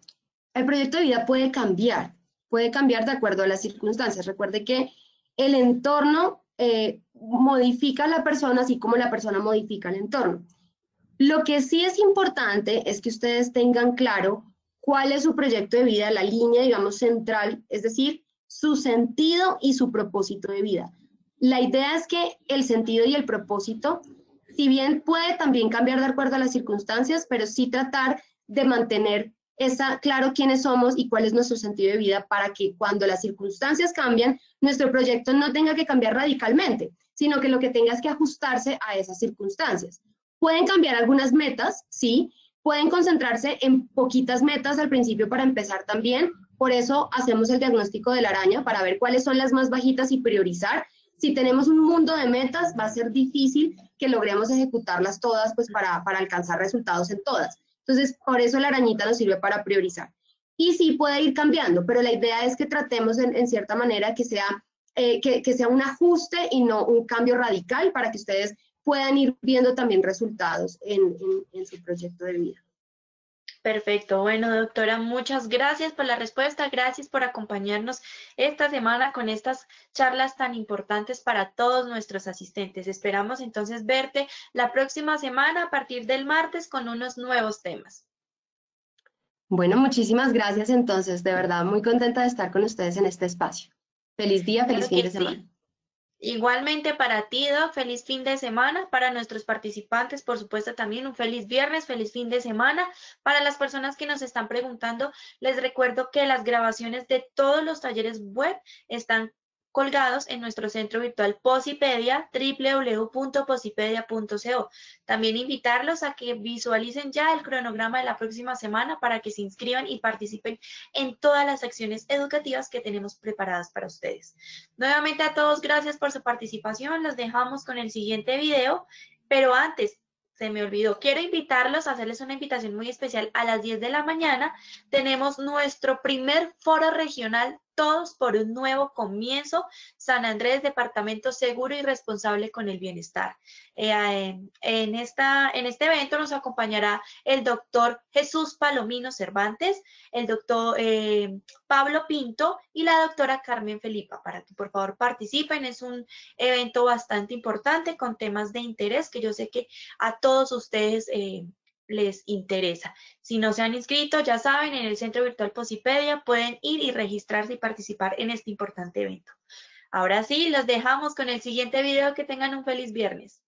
El proyecto de vida puede cambiar de acuerdo a las circunstancias. Recuerde que el entorno modifica a la persona, así como la persona modifica el entorno. Lo que sí es importante es que ustedes tengan claro cuál es su proyecto de vida, la línea, digamos, central, es decir, su sentido y su propósito de vida. La idea es que el sentido y el propósito, si bien puede también cambiar de acuerdo a las circunstancias, pero sí tratar de mantener claro quiénes somos y cuál es nuestro sentido de vida para que cuando las circunstancias cambian, nuestro proyecto no tenga que cambiar radicalmente, sino que lo que tenga es que ajustarse a esas circunstancias. Pueden cambiar algunas metas, sí, pueden concentrarse en poquitas metas al principio para empezar también, por eso hacemos el diagnóstico de la araña para ver cuáles son las más bajitas y priorizar. Si tenemos un mundo de metas, va a ser difícil que logremos ejecutarlas todas pues para alcanzar resultados en todas. Entonces, por eso la arañita nos sirve para priorizar. Y sí puede ir cambiando, pero la idea es que tratemos en cierta manera que sea un ajuste y no un cambio radical para que ustedes puedan ir viendo también resultados en su proyecto de vida.
Perfecto. Bueno, doctora, muchas gracias por la respuesta. Gracias por acompañarnos esta semana con estas charlas tan importantes para todos nuestros asistentes. Esperamos entonces verte la próxima semana a partir del martes con unos nuevos temas.
Bueno, muchísimas gracias entonces, de verdad, muy contenta de estar con ustedes en este espacio. Feliz día, feliz
Claro
fin
que
de semana.
sí. Igualmente para ti, Doc, feliz fin de semana. Para nuestros participantes, por supuesto, también un feliz viernes, feliz fin de semana. Para las personas que nos están preguntando, les recuerdo que las grabaciones de todos los talleres web están colgados en nuestro centro virtual Posipedia, www.posipedia.co. También invitarlos a que visualicen ya el cronograma de la próxima semana para que se inscriban y participen en todas las acciones educativas que tenemos preparadas para ustedes. Nuevamente a todos, gracias por su participación. Los dejamos con el siguiente video, pero antes, se me olvidó, quiero invitarlos a hacerles una invitación muy especial. A las 10 de la mañana tenemos nuestro primer foro regional, Todos por un Nuevo Comienzo, San Andrés, Departamento Seguro y Responsable con el Bienestar. En este evento nos acompañará el doctor Jesús Palomino Cervantes, el doctor Pablo Pinto y la doctora Carmen Felipa, para que por favor participen. Es un evento bastante importante con temas de interés que yo sé que a todos ustedes les interesa. Si no se han inscrito, ya saben, en el Centro Virtual Posipedia pueden ir y registrarse y participar en este importante evento. Ahora sí, los dejamos con el siguiente video. Que tengan un feliz viernes.